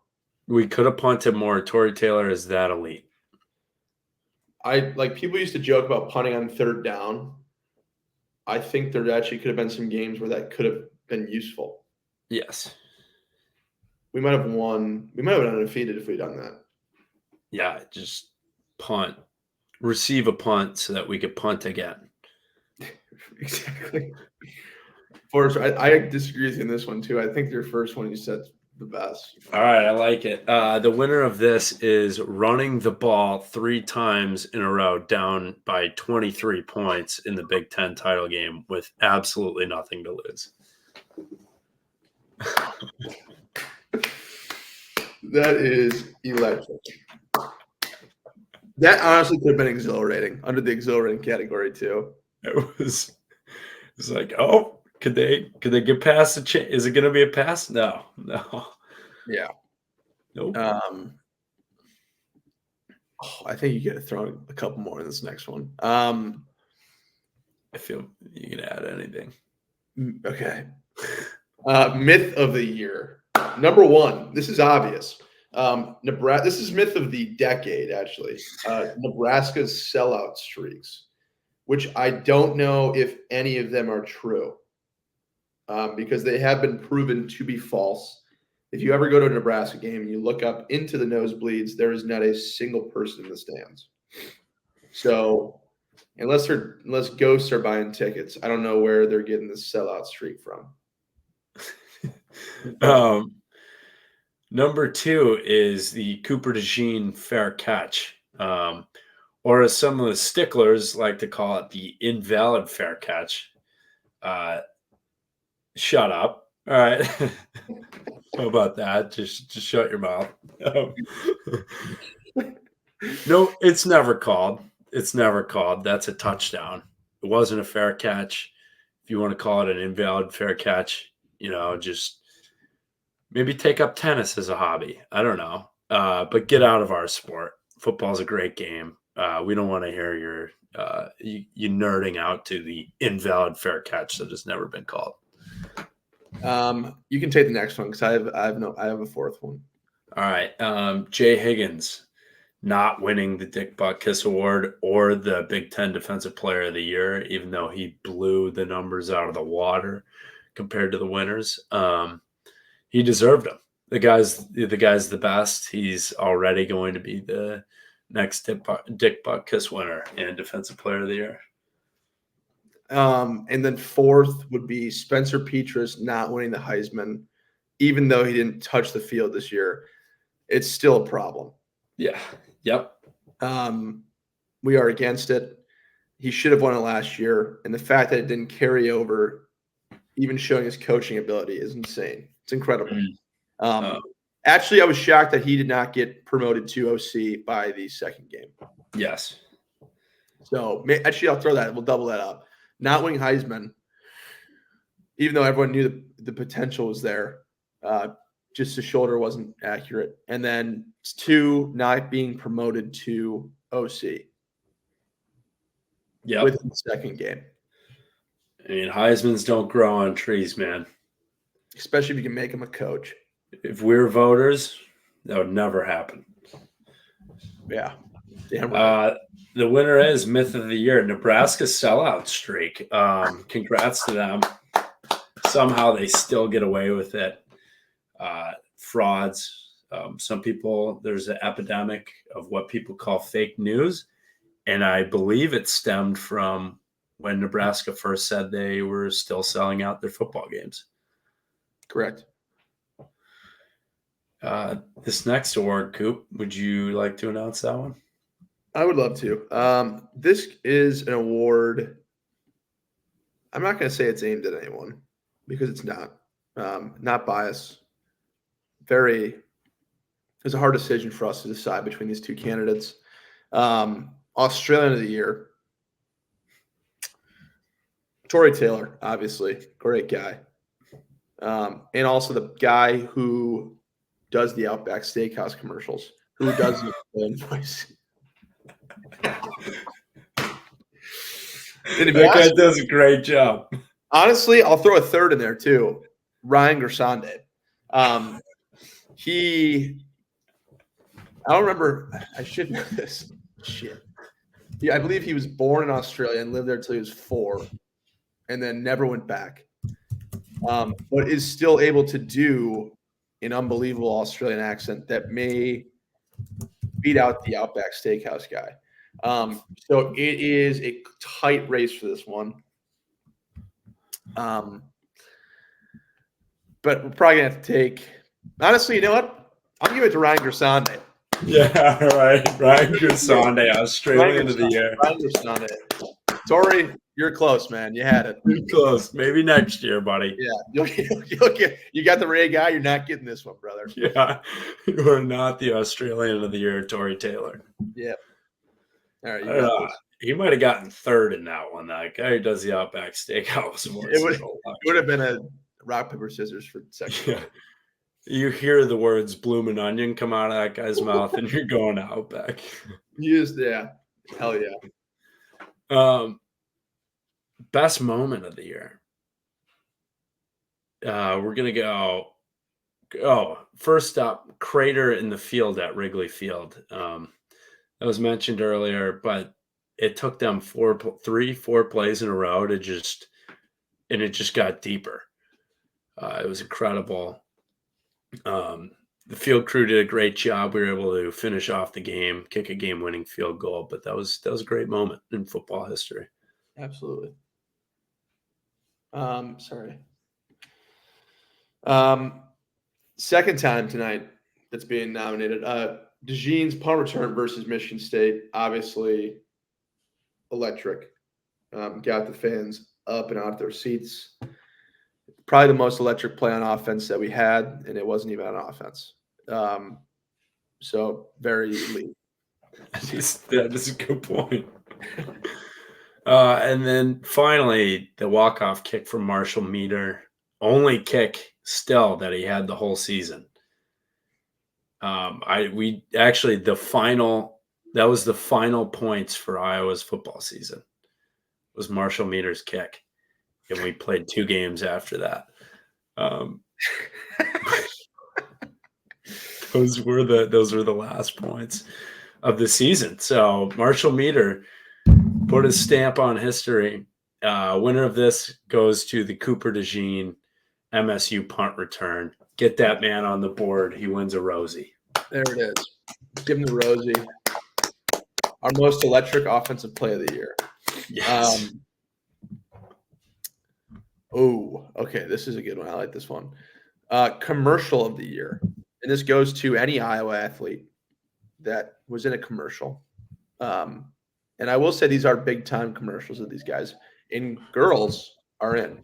A: We could have punted more. Torrey Taylor is that elite.
B: People used to joke about punting on 3rd down. I think there actually could have been some games where that could have been useful.
A: Yes.
B: We might have won. We might have been undefeated if we'd done that.
A: Yeah, just punt. Receive a punt so that we could punt again.
B: Exactly. Forrest, I disagree with you on this one too. I think your first one you said the best.
A: All right, I like it. The winner of this is running the ball 3 times in a row down by 23 points in the Big Ten title game with absolutely nothing to lose.
B: That is electric. That honestly could have been exhilarating under the exhilarating category too.
A: It was like, oh, could they get past the chain? Is it going to be a pass? No.
B: Yeah.
A: Nope.
B: I think you get to throw a couple more in this next one.
A: I feel you can add anything.
B: Okay. Myth of the year. Number 1. This is obvious. Nebraska. This is myth of the decade, actually. Nebraska's sellout streaks, which I don't know if any of them are true, because they have been proven to be false. If you ever go to a Nebraska game and you look up into the nosebleeds, there is not a single person in the stands. So unless ghosts are buying tickets, I don't know where they're getting this sellout streak from.
A: Number 2 is the Cooper DeJean fair catch, or as some of the sticklers like to call it, the invalid fair catch. Shut up. All right. How about that? Just shut your mouth. No, it's never called. It's never called. That's a touchdown. It wasn't a fair catch. If you want to call it an invalid fair catch, just maybe take up tennis as a hobby. I don't know. But get out of our sport. Football's a great game. We don't want to hear your you nerding out to the invalid fair catch that has never been called.
B: You can take the next one because I have a 4th one.
A: All right. Jay Higgins not winning the Dick Butkus Award or the Big Ten Defensive Player of the Year, even though he blew the numbers out of the water compared to the winners. He deserved them. The guy's the best. He's already going to be the next Dick Butkus winner and Defensive Player of the Year.
B: And then 4th would be Spencer Petras not winning the Heisman even though he didn't touch the field this year, it's still a problem.
A: Yeah. Yep.
B: We are against it. He should have won it last year, and the fact that it didn't carry over, even showing his coaching ability, is insane. It's incredible. Actually, I was shocked that he did not get promoted to OC by the second game.
A: Yes.
B: So actually, I'll throw that. We'll double that up. Not winning Heisman, even though everyone knew the potential was there, just the shoulder wasn't accurate. And then 2, not being promoted to OC.
A: Yeah.
B: Within the second game.
A: I mean, Heismans don't grow on trees, man.
B: Especially if you can make him a coach.
A: If we're voters, that would never happen.
B: Yeah. Damn right.
A: The winner is Myth of the Year, Nebraska sellout streak. Congrats to them. Somehow they still get away with it. Frauds. Some people, there's an epidemic of what people call fake news. And I believe it stemmed from when Nebraska first said they were still selling out their football games.
B: Correct.
A: This next award, Coop, would you like to announce that one?
B: I would love to. This is an award. I'm not going to say it's aimed at anyone because it's not. Not biased. It was a hard decision for us to decide between these 2 candidates. Australian of the Year. Tory Taylor, obviously. Great guy. And also the guy who does the Outback Steakhouse commercials. Who does the voice.
A: That guy does a great job.
B: Honestly, I'll throw a third in there too. Ryan Gersonde. I don't remember. I should know this. Shit. Yeah, I believe he was born in Australia and lived there until he was 4 and then never went back. But is still able to do an unbelievable Australian accent that may beat out the Outback Steakhouse guy. So it is a tight race for this one. But we're probably going to have to take – honestly, you know what? I'll give it to Ryan Gersonde.
A: Yeah, right. Ryan Gersonde, Australian of the Year.
B: Ryan Gersonde. Tory, you're close, man. You had it.
A: You're close. Maybe next year, buddy.
B: Yeah. You got the Ray guy. You're not getting this one, brother.
A: Yeah. You are not the Australian of the Year, Tory Taylor.
B: Yeah. All right.
A: He might have gotten third in that one. That guy who does the Outback Steakhouse.
B: It would have been a rock, paper, scissors for second.
A: Yeah. You hear the words "bloomin' onion" come out of that guy's mouth, and you're going Outback.
B: Yeah. Hell yeah.
A: Best moment of the year. We're gonna go. Oh, first up, crater in the field at Wrigley Field. That was mentioned earlier, but it took them 4 plays in a row it just got deeper. It was incredible. The field crew did a great job. We were able to finish off the game, kick a game-winning field goal, but that was a great moment in football history.
B: Absolutely. Sorry. Second time tonight that's being nominated. DeJean's punt return versus Michigan State, obviously electric. Got the fans up and out of their seats. Probably the most electric play on offense that we had, and it wasn't even on offense. So very elite.
A: That is a good point. And then finally, the walk-off kick from Marshall Meter. Only kick still that he had the whole season. That was the final points for Iowa's football season. Was Marshall Meter's kick. And we played 2 games after that. Those were the last points of the season. So Marshall Meter put his stamp on history. Winner of this goes to the Cooper DeJean MSU punt return. Get that man on the board. He wins a Rosie.
B: There it is. Give him the Rosie. Our most electric offensive play of the year.
A: Yes.
B: Oh, okay. This is a good one. I like this one. Commercial of the year, and this goes to any Iowa athlete that was in a commercial. And I will say these are big time commercials that these guys and girls are in.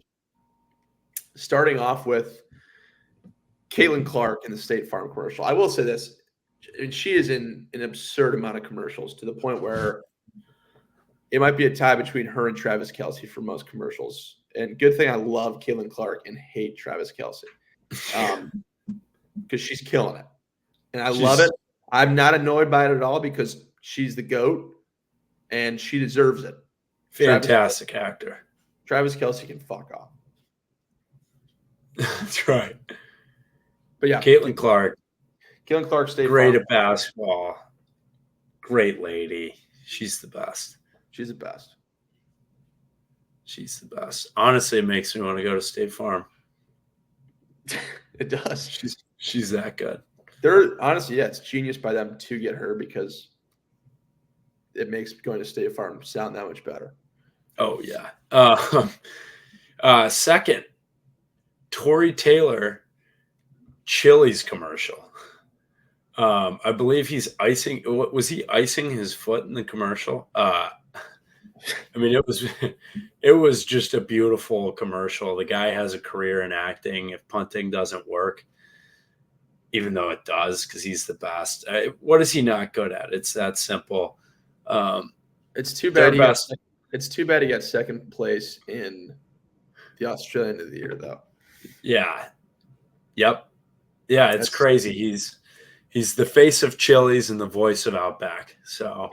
B: Starting off with Caitlin Clark in the State Farm commercial. I will say this, and she is in an absurd amount of commercials to the point where it might be a tie between her and Travis Kelce for most commercials. And good thing I love Caitlin Clark and hate Travis Kelce because she's killing it. And I love it. I'm not annoyed by it at all because she's the GOAT and she deserves it.
A: Fantastic actor.
B: Travis Kelce can fuck off.
A: That's right.
B: But yeah,
A: Caitlin Clark.
B: Caitlin Clark State
A: great
B: Farm.
A: At basketball. Great lady. She's the best.
B: She's the best.
A: She's the best. Honestly, it makes me want to go to State Farm.
B: It does.
A: She's that good.
B: They're honestly, yeah, it's genius by them to get her because it makes going to State Farm sound that much better.
A: Oh yeah. Second, Tory Taylor Chili's commercial. I believe he's icing. Was he icing his foot in the commercial? I mean, it was just a beautiful commercial. The guy has a career in acting. If punting doesn't work, even though it does, because he's the best. What is he not good at? It's that simple.
B: It's too bad. It's too bad he got second place in the Australian of the Year, though.
A: Yeah. Yep. Yeah, it's crazy. He's the face of Chili's and the voice of Outback. So.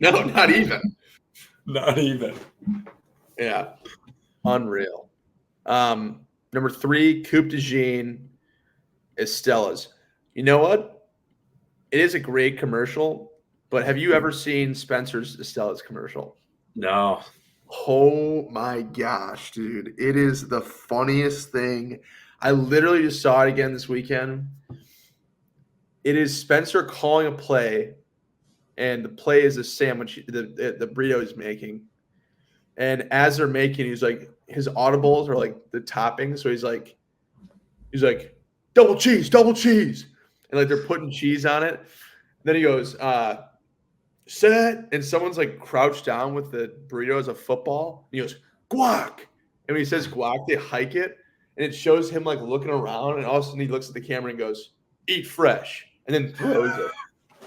B: No, not even.
A: Not even.
B: Yeah. Unreal. Number 3, Coupe de Jean, Estella's. You know what? It is a great commercial, but have you ever seen Spencer's Estella's commercial?
A: No.
B: Oh my gosh, dude. It is the funniest thing. I literally just saw it again this weekend. It is Spencer calling a play, and the play is a sandwich, the burrito he's making. And as they're making, he's like, his audibles are like the toppings. So he's like, double cheese. And like they're putting cheese on it. Then he goes, set. And someone's like crouched down with the burrito as a football. And he goes, guac. And when he says guac, they hike it. And it shows him like looking around. And all of a sudden he looks at the camera and goes, eat fresh. And then throws it.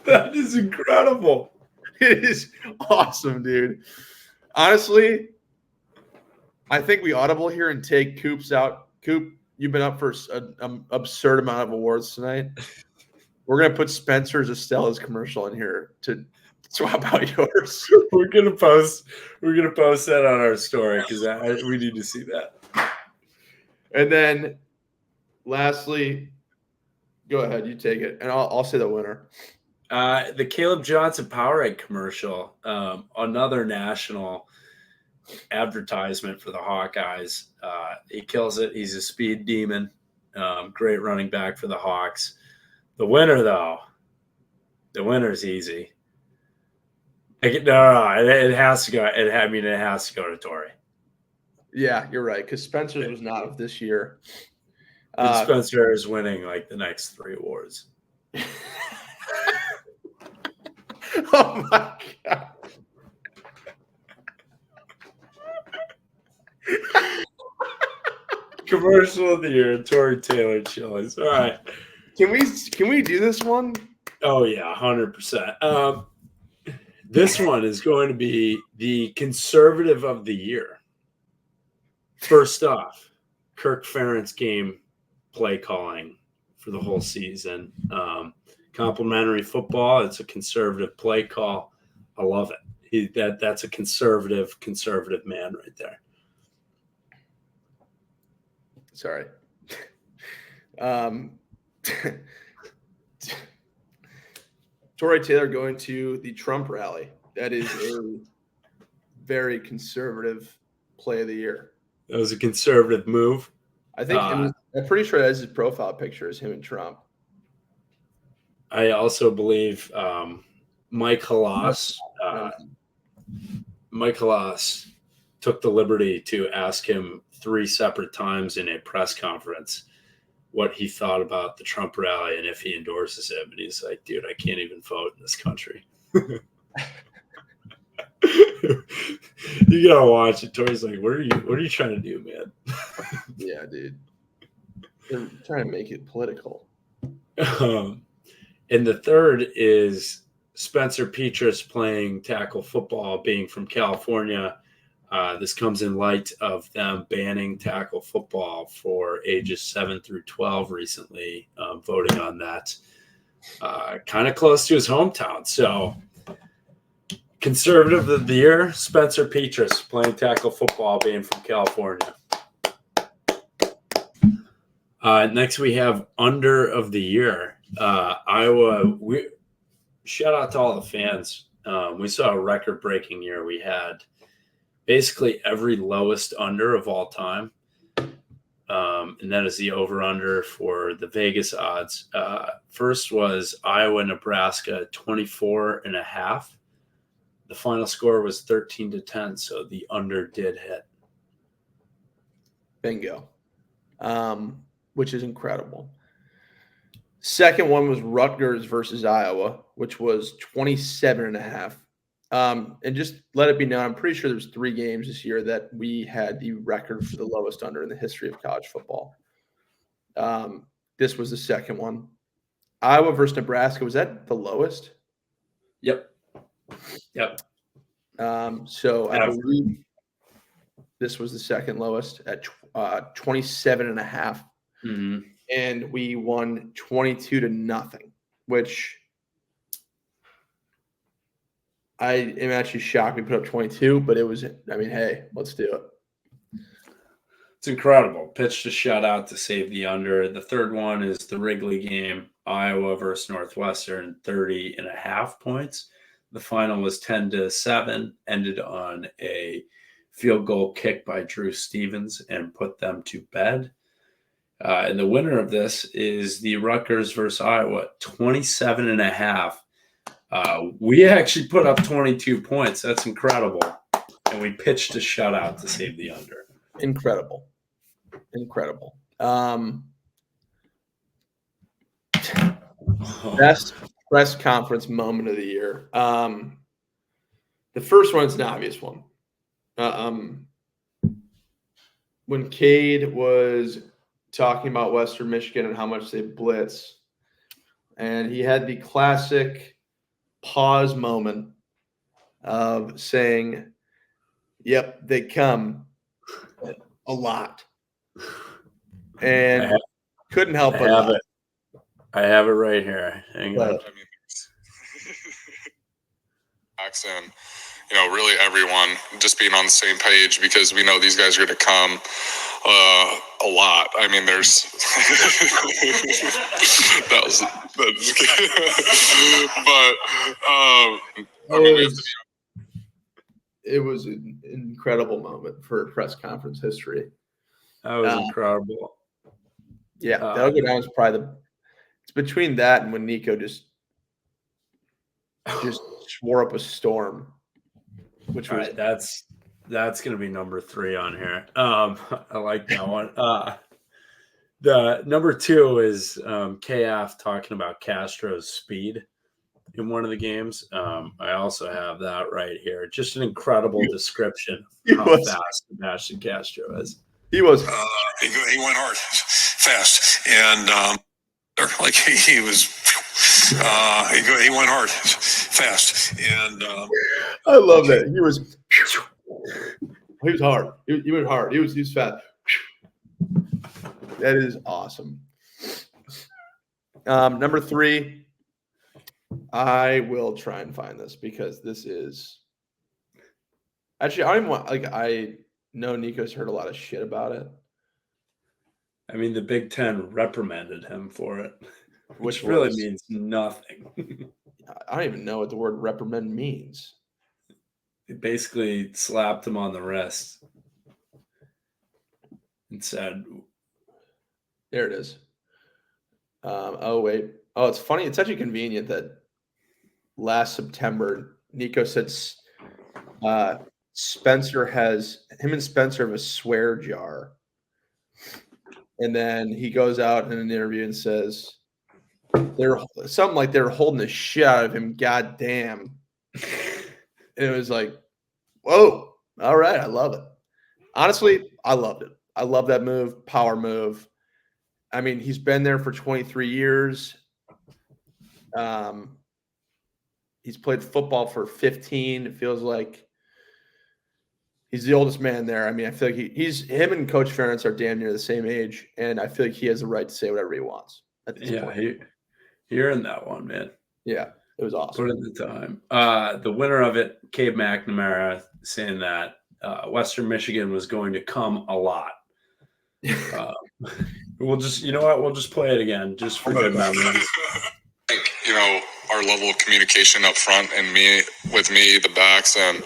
A: That is incredible.
B: It is awesome, dude. Honestly, I think we audible here and take Coops out. Coop, you've been up for an absurd amount of awards tonight. We're gonna put Spencer's Estella's commercial in here to swap out yours.
A: We're gonna post that on our story because we need to see that.
B: And then, lastly, go ahead, you take it, and I'll say the winner.
A: The Caleb Johnson Powerade commercial, another national advertisement for the Hawkeyes. He kills it. He's a speed demon. Great running back for the Hawks. The winner, though, the winner's easy. No, it has to go. It has to go to Tory.
B: Yeah, you're right, because Spencer's was not of this year.
A: Spencer is winning like the next 3 awards.
B: Oh my god.
A: Commercial of the year, Tory Taylor Chili's. All right.
B: Can we do this one?
A: Oh yeah, 100%. This one is going to be the conservative of the year. First off, Kirk Ferentz game play calling for the whole season. Complimentary football. It's a conservative play call. I love it. That's a conservative man right there.
B: Sorry. Tory Taylor going to the Trump rally. That is a very conservative play of the year.
A: That was a conservative move.
B: I think I'm pretty sure that's his profile picture is him and Trump.
A: I also believe Mike Halas took the liberty to ask him 3 separate times in a press conference what he thought about the Trump rally and if he endorses it. And he's like, dude, I can't even vote in this country. You gotta watch it. Tori's like, what are you trying to do, man?
B: Yeah, dude. They're trying to make it political.
A: And the third is Spencer Petras playing tackle football, being from California. This comes in light of them banning tackle football for ages 7 through 12 recently, voting on that kind of close to his hometown. So, conservative of the year, Spencer Petras playing tackle football, being from California. Next, we have under of the year. Iowa. Shout out to all the fans. We saw a record-breaking year. We had basically every lowest under of all time. And that is the over-under for the Vegas odds. First was Iowa, Nebraska, 24.5. The final score was 13-10, so the under did hit.
B: Bingo. Which is incredible. Second one was Rutgers versus Iowa, which was 27.5. And just let it be known, I'm pretty sure there's 3 games this year that we had the record for the lowest under in the history of college football. This was the second one. Iowa versus Nebraska, was that the lowest?
A: Yep.
B: So I believe this was the second lowest at 27.5.
A: Mm-hmm.
B: And we won 22-0, which I am actually shocked we put up 22, but it was, I mean, hey, let's do it.
A: It's incredible. Pitch to shutout to save the under. The third one is the Wrigley game, Iowa versus Northwestern, 30.5 points. The final was 10-7, ended on a field goal kick by Drew Stevens and put them to bed. And the winner of this is the Rutgers versus Iowa, 27.5. We actually put up 22 points. That's incredible. And we pitched a shutout to save the under.
B: Incredible. Best press conference moment of the year. The first one is an obvious one. When Cade was talking about Western Michigan and how much they blitz, and he had the classic pause moment of saying, yep, they come a lot. And couldn't help but laugh.
A: I have it right here. Hang on.
C: And really everyone just being on the same page, because we know these guys are going to come a lot. I mean, there's
B: it was an incredible moment for press conference history.
A: That was incredible.
B: Yeah, that'll go down as probably it's between that and when Nico just swore up a storm. Which was
A: right, that's going to be number 3 on here. I like that one. The number 2 is KF talking about Castro's speed in one of the games. I also have that right here. Just an incredible description of how fast Sebastian Castro is.
C: He was. He went hard, fast, and he was. He went hard, fast, and
B: I love that. He was hard. He went hard. He was fast. That is awesome. Number 3, I will try and find this because this is actually, I don't even want, I know Nico's heard a lot of shit about it.
A: I mean, the Big Ten reprimanded him for it, which really means nothing.
B: I don't even know what the word reprimand means.
A: They basically slapped him on the wrist and said,
B: there it is. Oh, wait. Oh, it's funny. It's actually convenient that last September, Nico said him and Spencer have a swear jar. And then he goes out in an interview and says they're something like they're holding the shit out of him. God damn. And it was like, whoa, all right, I love it. Honestly, I loved it. I love that move, power move. I mean, he's been there for 23 years. He's played football for 15. It feels like he's the oldest man there. I mean, I feel like him and Coach Ferentz are damn near the same age, and I feel like he has the right to say whatever he wants at this point.
A: You're in that one, man.
B: Yeah, it was awesome.
A: Put in the time. The winner of it, Cave McNamara, saying that Western Michigan was going to come a lot. We'll just, we'll just play it again, just for good memories.
C: I think, our level of communication up front and the backs, and,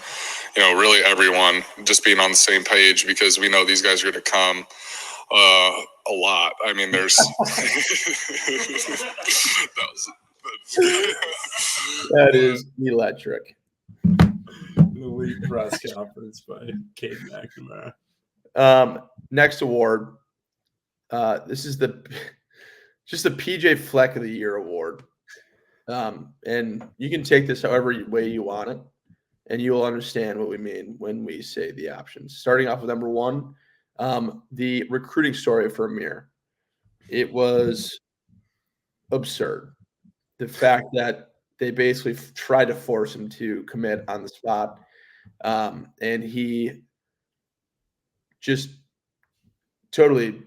C: really everyone just being on the same page, because we know these guys are going to come a lot. I mean, there's
B: that is electric.
A: Elite press conference by Cave McNamara.
B: Next award. This is just the PJ Fleck of the Year award. And you can take this however way you want it, and you will understand what we mean when we say the options. Starting off with number 1, the recruiting story for Amir. It was absurd. The fact that they basically tried to force him to commit on the spot, and he just totally,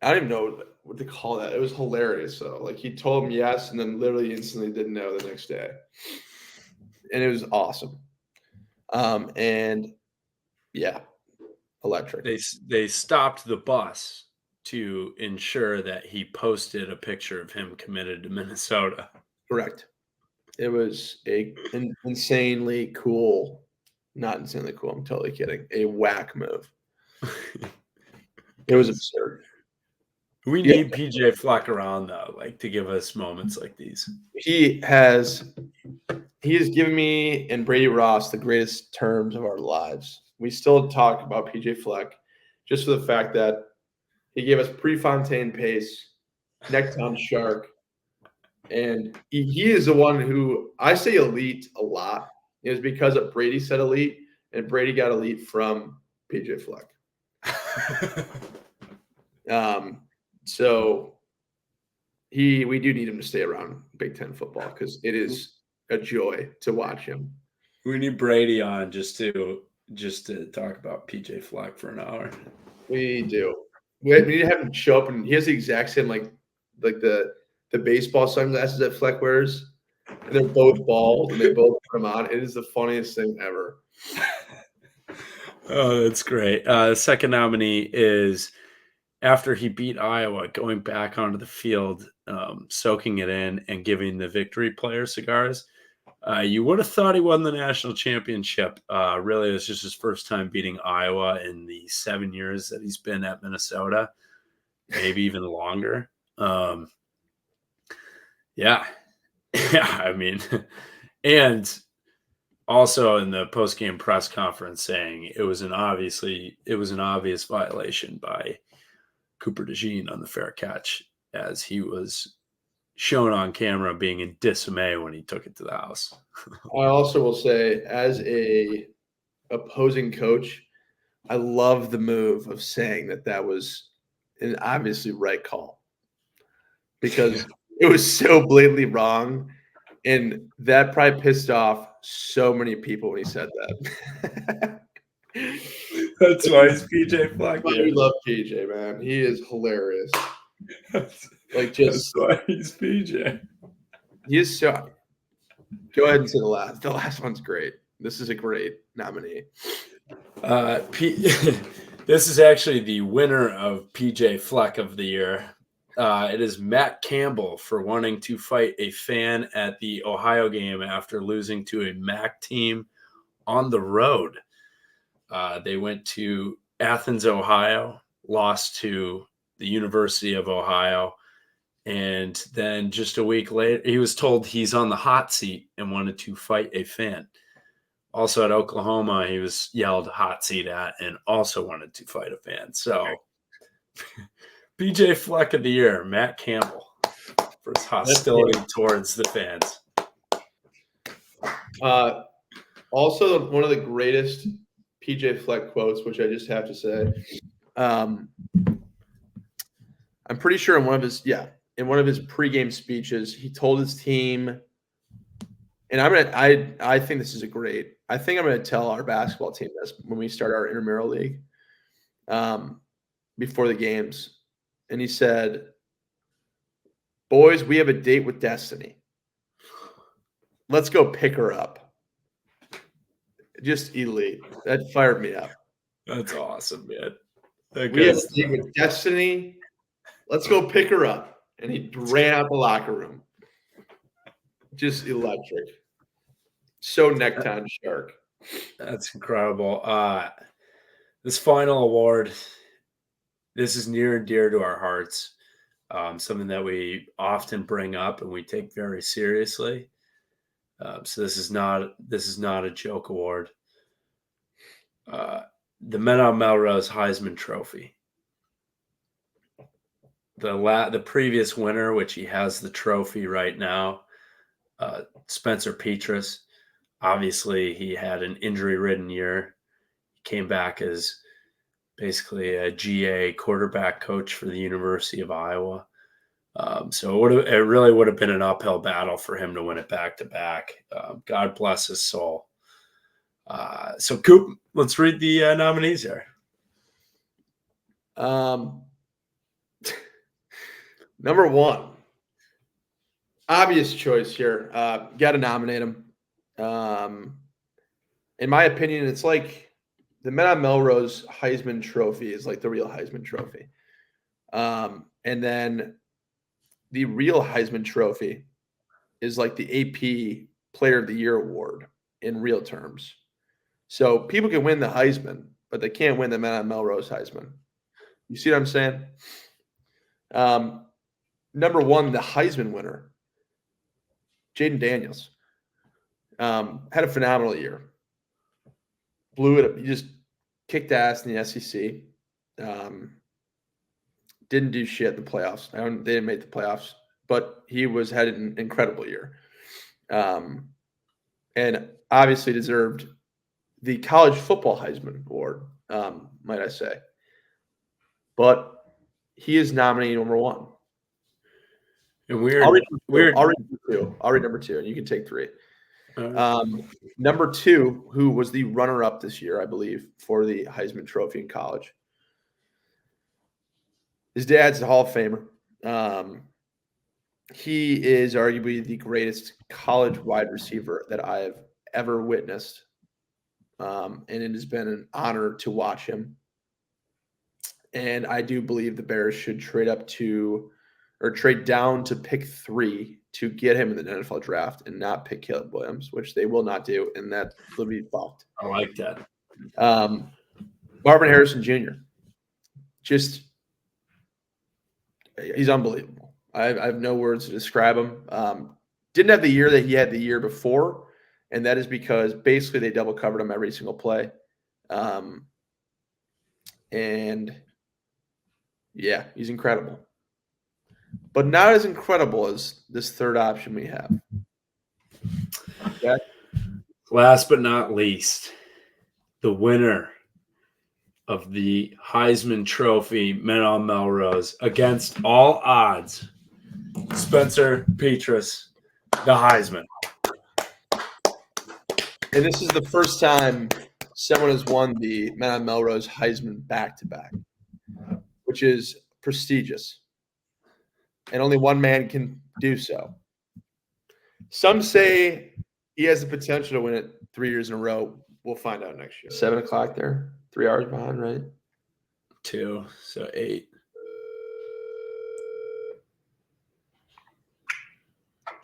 B: I don't even know what to call that. It was hilarious. So, like, he told him yes, and then literally instantly didn't know the next day, and it was awesome. And yeah, electric.
A: They stopped the bus to ensure that he posted a picture of him committed to Minnesota.
B: Correct. It was insanely cool. Not insanely cool. I'm totally kidding. A whack move. It was absurd.
A: We need PJ Fleck around, though, like, to give us moments like these.
B: He has given me and Brady Ross the greatest terms of our lives. We still talk about PJ Fleck just for the fact that he gave us Prefontaine pace, Necktown Shark, and he is the one who I say elite a lot. It was because of Brady said elite, and Brady got elite from PJ Fleck. So we do need him to stay around Big Ten football, because it is a joy to watch him.
A: We need Brady on just to talk about PJ Fleck for an hour.
B: We do. We need to have him show up, and he has the exact same like the baseball sunglasses that Fleck wears. And they're both bald, and they both put them on. It is the funniest thing ever.
A: Oh, that's great. The second nominee is, after he beat Iowa, going back onto the field, soaking it in, and giving the victory player cigars. You would have thought he won the national championship. Really, it was just his first time beating Iowa in the 7 years that he's been at Minnesota, maybe even longer. Yeah. I mean, and also in the post-game press conference saying it was an obvious violation by Cooper DeJean on the fair catch, as he was shown on camera being in dismay when he took it to the house.
B: I also will say, as a opposing coach, I love the move of saying that was an obviously right call, because it was so blatantly wrong, and that probably pissed off so many people when he said that.
A: That's why he's PJ Fleck.
B: I love PJ, man. He is hilarious.
A: That's why he's PJ.
B: He is so. Go ahead and say the last. The last one's great. This is a great nominee.
A: This is actually the winner of PJ Fleck of the year. It is Matt Campbell for wanting to fight a fan at the Ohio game after losing to a MAC team on the road. They went to Athens, Ohio, lost to the University of Ohio, and then just a week later, he was told he's on the hot seat and wanted to fight a fan. Also at Oklahoma, he was yelled hot seat at and also wanted to fight a fan. So BJ Fleck of the year, Matt Campbell, for his hostility towards the fans.
B: Also, one of the greatest PJ Fleck quotes, which I just have to say, I'm pretty sure in one of his pregame speeches, he told his team, and I think this is I think I'm gonna tell our basketball team this when we start our intramural league, before the games, and he said, "Boys, we have a date with destiny. Let's go pick her up." Just elite. That fired me up.
A: That's awesome, man.
B: We have a date with destiny. Let's go pick her up. And he ran out the locker room. Just electric. So necktie shark.
A: That's incredible. This final award, this is near and dear to our hearts. Something that we often bring up and we take very seriously. So this is not a joke award. The Men on Melrose Heisman Trophy. The previous winner, which he has the trophy right now, Spencer Petras. Obviously, he had an injury-ridden year. He came back as basically a GA quarterback coach for the University of Iowa. So it really would have been an uphill battle for him to win it back-to-back. God bless his soul. So, Coop, let's read the nominees here.
B: Number one, obvious choice here. Got to nominate him. In my opinion, it's like the Men on Melrose Heisman Trophy is like the real Heisman Trophy. And then the real Heisman Trophy is like the AP Player of the Year award in real terms. So people can win the Heisman, but they can't win the Men on Melrose Heisman. You see what I'm saying? Number one, the Heisman winner, Jaden Daniels, had a phenomenal year. Blew it up. He just kicked ass in the SEC. Didn't do shit in the playoffs. They didn't make the playoffs, but he had an incredible year. And obviously deserved the college football Heisman Award, might I say. But he is nominated number one.
A: And
B: I'll read number two, and you can take three. Number two, who was the runner-up this year, I believe, for the Heisman Trophy in college. His dad's a Hall of Famer. He is arguably the greatest college wide receiver that I have ever witnessed. And it has been an honor to watch him. And I do believe the Bears should trade down to pick 3 to get him in the NFL draft and not pick Caleb Williams, which they will not do, and that will be fucked.
A: I like that.
B: Marvin Harrison Jr. He's unbelievable. I have no words to describe him. Didn't have the year that he had the year before, and that is because basically they double covered him every single play. And yeah, he's incredible. But not as incredible as this third option we have. Okay.
A: Last but not least, the winner of the Heisman Trophy, Men on Melrose, against all odds, Spencer Petras, the Heisman.
B: And this is the first time someone has won the Men on Melrose Heisman back-to-back, which is prestigious. And only one man can do so. Some say he has the potential to win it 3 years in a row. We'll find out next year. 7 o'clock there. 3 hours behind, right?
A: 2, so 8.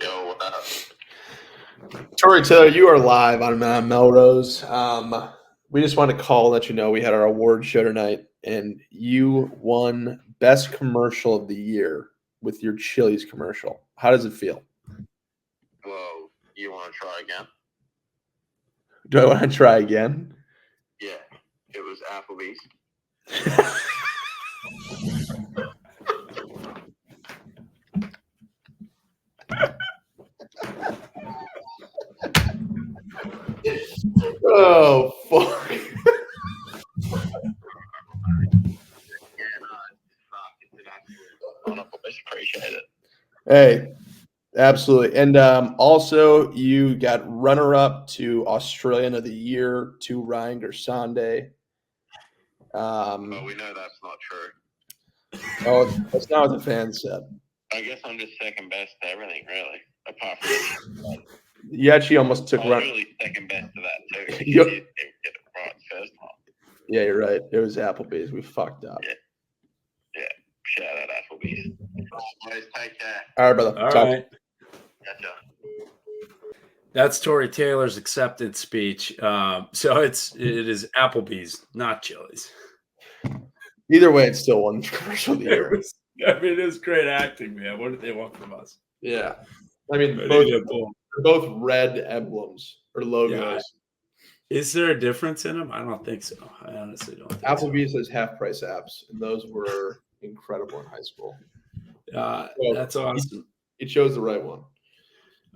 D: Yo, what up?
B: Tori Taylor, you are live on Melrose. We just wanted to call and let you know we had our award show tonight, and you won Best Commercial of the Year with your Chili's commercial. How does it feel?
D: Whoa, you want to try again?
B: Do I want to try again?
D: Yeah, it was Applebee's.
B: Oh, fuck.
D: Appreciate it.
B: Hey, absolutely. And also, you got runner-up to Australian of the Year to Ryan Gersonde.
D: But we know that's not true.
B: Oh, that's not what the fans said.
D: I guess I'm just second best to everything, really. Apart from
B: You actually almost took
D: I was
B: run.
D: really second best to that too.
B: Yep.
D: You didn't get it right first time.
B: Yeah, you're right. It was Applebee's. We fucked up.
D: Yeah. Shout out Applebee's. Boys, take care.
B: All right, brother.
A: All
B: Talk.
A: right.
D: Gotcha.
A: That's Tory Taylor's acceptance speech. So it is Applebee's, not Chili's.
B: Either way, it's still one commercial of the year.
A: It is great acting, man. What did they want from us?
B: Yeah. I mean,
A: But
B: both,
A: yeah,
B: they're both red emblems or logos.
A: Is there a difference in them? I don't think so. I honestly don't think
B: Applebee's has half price apps, and those were incredible in high school.
A: so. That's awesome.
B: It chose the right one.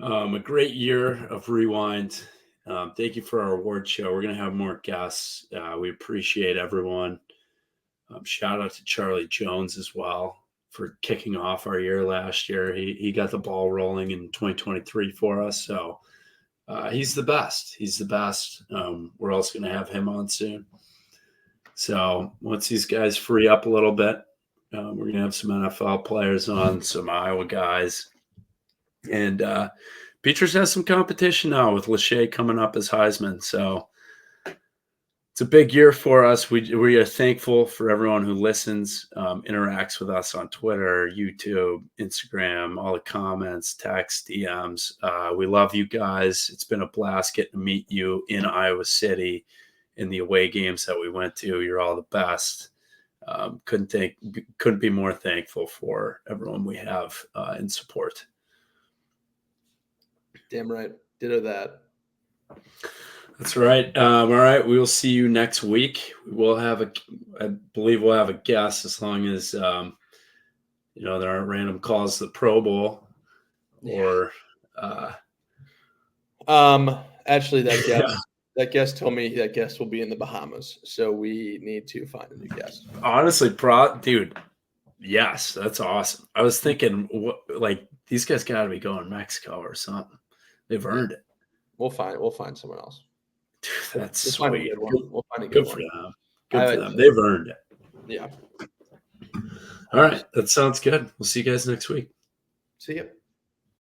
A: A great year of Rewind. Thank you for our award show. We're going to have more guests. We appreciate everyone. Shout out to Charlie Jones as well for kicking off our year last year. He got the ball rolling in 2023 for us. So he's the best. He's the best. We're also going to have him on soon. So once these guys free up a little bit, we're going to have some NFL players on, some Iowa guys. And Peters has some competition now with Lachey coming up as Heisman. So it's a big year for us. We are thankful for everyone who listens, interacts with us on Twitter, YouTube, Instagram, all the comments, texts, DMs. We love you guys. It's been a blast getting to meet you in Iowa City in the away games that we went to. You're all the best. Couldn't be more thankful for everyone we have in support.
B: Damn right. Ditto that.
A: That's right. All right. We will see you next week. I believe we'll have a guest as long as, there aren't random calls to the Pro Bowl or,
B: actually that guest told me that guest will be in the Bahamas. So we need to find a new guest.
A: honestly, dude. Yes, that's awesome. I was thinking these guys gotta be going to Mexico or something. They've earned it.
B: We'll find someone else.
A: Dude, that's
B: We'll find a
A: sweet.
B: good one. We'll find a good
A: Good for
B: one.
A: them. Good for them. They've earned it.
B: Yeah.
A: All right. That sounds good. We'll see you guys next week.
B: See ya.